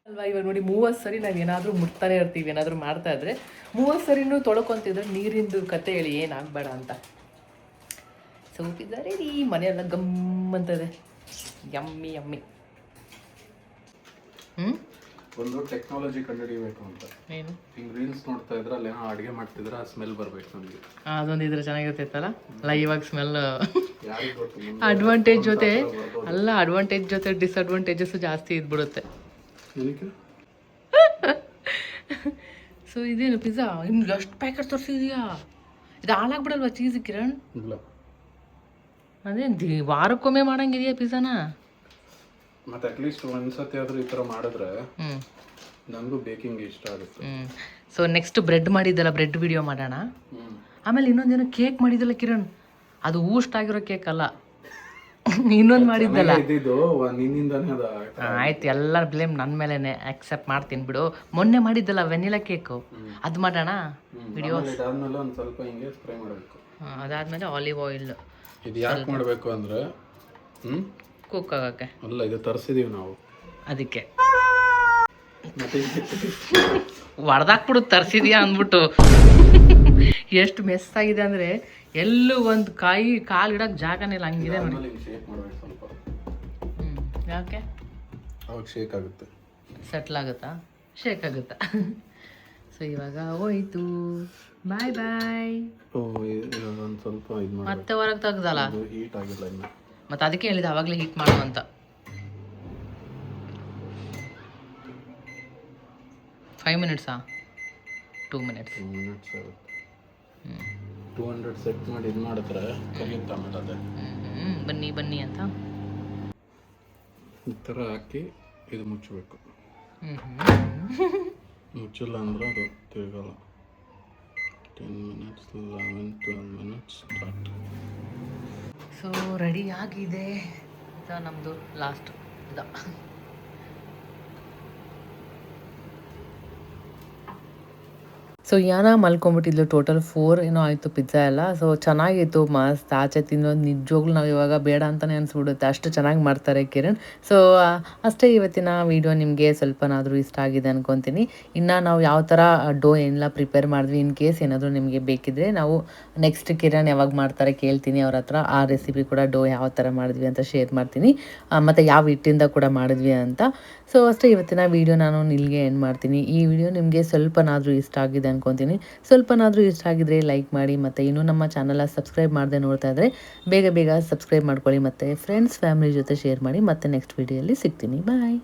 ಅಲ್ವಾ? ಇವಾಗ ನೋಡಿ 30 ಸರಿ ನಾವು ಏನಾದರೂ ಮುಟ್ತಾನೆ ಇರ್ತೀವಿ, ಏನಾದರೂ ಮಾಡ್ತಾ ಇದ್ರೆ 30 ಸರಿನೂ ತೊಳ್ಕೊಂತಿದ್ರೆ ನೀರಿಂದು ಕತೆ ಹೇಳಿ ಏನಾಗಬೇಡ ಅಂತ. ಸೋಪಿದ್ದಾರೆ ಈ ಮನೆಯೆಲ್ಲ ಗಮ್ಮಂತದೆ, ಯಮ್ಮಿ. ಒಂದು ಟೆಕ್ನಾಲಜಿ ಕಂಡುಹಿಡಿಯಬೇಕು ಅಂತ. ಏನು? ಹಿಂಗೆ ರೀಲ್ಸ್ ನೋಡ್ತಾ ಇದ್ರೆ ಅಲ್ಲಿ ಏನೋ ಅಡುಗೆ ಮಾಡ್ತಿದ್ರೆ ಆ ಸ್ಮೆಲ್ ಬರ್ಬೇಕು ನನಗೆ. ಅದೊಂದು ಇದ್ರೆ ಚೆನ್ನಾಗಿರ್ತೈತಲ್ಲ ಲೈವ್ ಆಗಿ ಸ್ಮೆಲ್. ಯಾರಿಗೆ ಗೊತ್ತು? ಅಡ್ವಾಂಟೇಜ್ ಜೊತೆ ಅಲ್ಲ, ಅಡ್ವಾಂಟೇಜ್ ಜೊತೆ ಡಿಸ್ಅಡ್ವಾಂಟೇಜಸ್ ಜಾಸ್ತಿ ಇದ್ಬಿಡುತ್ತೆ. ಸೊ ಇದೇನು ಪಿಜ್ಜಾ ಇನ್ನು ಎಷ್ಟು ಪ್ಯಾಕೆಟ್ ತರಿಸಿದ್ಯಾ? ಇದು ಹಾಳಾಗ್ಬಿಡಲ್ವಾ ಚೀಸ್ ಕಿರಣ್? ಇಲ್ಲ, ಅದೇನು ವಾರಕ್ಕೊಮ್ಮೆ ಮಾಡಂಗಿದೆಯಾ ಪಿಜ್ಜಾನ? ಮತ್ತೆ ಅಟ್ಲೀಸ್ಟ್ ಒಂದ್ಸತಿ ಆದ್ರೂ ಈ ಥರ ಮಾಡಿದ್ರೆ ನನಗೂ ಬೇಕಿಂಗ್ ಇಷ್ಟ ಆಗುತ್ತೆ. ಸೊ ನೆಕ್ಸ್ಟ್ ಬ್ರೆಡ್ ಮಾಡಿದ್ದಲ್ಲ, ಬ್ರೆಡ್ ವಿಡಿಯೋ ಮಾಡೋಣ. ಆಮೇಲೆ ಇನ್ನೊಂದೇನೋ ಕೇಕ್ ಮಾಡಿದ್ದಲ್ಲ ಕಿರಣ್, ಅದು ಊಸ್ಟ್ ಆಗಿರೋ ಕೇಕ್ ಅಲ್ಲ, ಇನ್ನೊಂದು ಮಾಡಿದ್ದಲ್ಲ. ನಿನ್ನಿಂದಾನೇ ಅದು ಆಯ್ತು, ಎಲ್ಲ ಬ್ಲೇಮ್ ನನ್ನ ಮೇಲೆನೆ, ಆಕ್ಸೆಪ್ಟ್ ಮಾಡ್ತೀನಿ ಬಿಡು. ಮೊನ್ನೆ ಮಾಡಿದ್ದಲ್ಲ ವೆನಿಲಾ ಕೇಕು, ಅದು ಮಾಡೋಣ ವಿಡಿಯೋ. ಅದಾದ್ಮೇಲೆ ಒಂದು ಸ್ವಲ್ಪ ಹಿಂಗೆ ಸ್ಪ್ರೇ ಮಾಡಬೇಕು. ಅದಾದ್ಮೇಲೆ ಆಲಿವ್ ಆಯಿಲ್. ಇದು ಯಾಕೆ ಮಾಡಬೇಕು ಅಂದ್ರೆ ಕುಕ್ ಆಗೋಕ್ಕೆ ಅಲ್ಲ, ಇದು ತರಿಸಿದೀವಿ ನಾವು ಅದಕ್ಕೆ. ಮತ್ತೆ ಹೊಡೆದಾಕ್ಬಿಡು ತರಿಸಿದ್ಯಾ ಅಂದ್ಬಿಟ್ಟು. ಎಷ್ಟು ಮೆಸ್ ಆಗಿದೆ ಅಂದರೆ ಎಲ್ಲೂ ಒಂದು ಕಾಲು ಇಡಕ್ಕೆ ಜಾಗನೇ ಇಲ್ಲ, ಹಂಗಿದೆ ನೋಡಿ. ಶೇಕ್ ಮಾಡಬೇಕು ಸ್ವಲ್ಪ. ಯಾಕೆ? ಅವಾಗ ಶೇಕ್ ಆಗುತ್ತೆ. ಸೆಟ್ಲ್ ಆಗುತ್ತಾ? ಶೇಕ್ ಆಗುತ್ತಾ? ಸೊ ಇವಾಗ ಹೋಯ್ತು. ಬಾಯ್ ಬಾಯ್. ಓ ಒಂದು ಸ್ವಲ್ಪ ಇದು ಮಾಡಿ, ಮತ್ತೆ ಹೊರಗೆ ತೆಗ್ದಲ್ಲ, ಅದು ಹೀಟ್ ಆಗಿಲ್ಲ ಇನ್ನು. ಮತ್ತೆ ಅದಕ್ಕೆ ಹೇಳಿದೆ ಅವಾಗಲೇ ಹೀಟ್ ಮಾಡು ಅಂತ. 5 ಮಿನಿಟ್ಸಾ? 2 ಮಿನಿಟ್ಸ್. 2 ಮಿನಿಟ್ಸ್ ಆಗುತ್ತೆ. 200 ಸೆಟ್ ಮಾಡಿ ಇದು ಮಾಡಿದ್ರೆ ಕಲಿಯುತ್ತೆ ಆಮೇಲೆ ಅದೇ. ಬನ್ನಿ ಬನ್ನಿ ಅಂತ ಈ ಥರ ಹಾಕಿ ಇದು ಮುಚ್ಚಬೇಕು. ಮುಚ್ಚಿಲ್ಲ ಅಂದ್ರೆ ಅದು ತಿರುಗಲ್ಲ. 10 minutes, 11, 12 minutes start. So ready ಆಗಿದೆ. ಇದು ನಮ್ಮದು ಲಾಸ್ಟ್ ಇದು. ಸೊ ಯಾನ ಮಲ್ಕೊಂಬಿಟ್ಟಿದ್ಲು. ಟೋಟಲ್ 4 ಏನೋ ಆಯಿತು ಪಿಜ್ಜಾ ಎಲ್ಲ. ಸೊ ಚೆನ್ನಾಗಿತ್ತು, ಮಸ್ತ್. ಆಚೆ ತಿನ್ನೋದು ನಿಜವಾಗ್ಲೂ ನಾವು ಇವಾಗ ಬೇಡ ಅಂತಲೇ ಅನಿಸ್ಬಿಡುತ್ತೆ, ಅಷ್ಟು ಚೆನ್ನಾಗಿ ಮಾಡ್ತಾರೆ ಕಿರಣ್. ಸೊ ಅಷ್ಟೇ ಇವತ್ತಿನ ವೀಡಿಯೋ. ನಿಮಗೆ ಸ್ವಲ್ಪನಾದರೂ ಇಷ್ಟ ಆಗಿದೆ ಅನ್ಕೊತೀನಿ. ಇನ್ನು ನಾವು ಯಾವ ಥರ ಡೋ ಎಲ್ಲ ಪ್ರಿಪೇರ್ ಮಾಡಿದ್ವಿ, ಇನ್ ಕೇಸ್ ಏನಾದರೂ ನಿಮಗೆ ಬೇಕಿದ್ದರೆ ನಾವು ನೆಕ್ಸ್ಟ್ ಕಿರಣ್ ಯಾವಾಗ ಮಾಡ್ತಾರೆ ಕೇಳ್ತೀನಿ ಅವ್ರ ಹತ್ರ. ಆ ರೆಸಿಪಿ ಕೂಡ ಡೋ ಯಾವ ಥರ ಮಾಡಿದ್ವಿ ಅಂತ ಶೇರ್ ಮಾಡ್ತೀನಿ, ಮತ್ತು ಯಾವ ಹಿಟ್ಟಿಂದ ಕೂಡ ಮಾಡಿದ್ವಿ ಅಂತ. ಸೊ ಅಷ್ಟೇ ಇವತ್ತಿನ ವೀಡಿಯೋ ನಾನು ಇಲ್ಲಿಗೆ ಎಂಡ್ ಮಾಡ್ತೀನಿ. ಈ ವಿಡಿಯೋ ನಿಮಗೆ ಸ್ವಲ್ಪನಾದರೂ ಇಷ್ಟ ಆಗಿದೆ ಅನ್ಕೊತೀನಿ. ಸ್ವಲ್ಪನಾದರೂ ಇಷ್ಟ ಆಗಿದ್ರೆ ಲೈಕ್ ಮಾಡಿ, ಮತ್ತು ಇನ್ನೂ ನಮ್ಮ ಚಾನಲ್ ಸಬ್ಸ್ಕ್ರೈಬ್ ಮಾಡದೆ ನೋಡ್ತಾ ಇದ್ದರೆ ಬೇಗ ಬೇಗ ಸಬ್ಸ್ಕ್ರೈಬ್ ಮಾಡ್ಕೊಳ್ಳಿ, ಮತ್ತು ಫ್ರೆಂಡ್ಸ್ ಫ್ಯಾಮಿಲಿ ಜೊತೆ ಶೇರ್ ಮಾಡಿ. ಮತ್ತೆ ನೆಕ್ಸ್ಟ್ ವೀಡಿಯೋಲಿ ಸಿಗ್ತೀನಿ. ಬಾಯ್.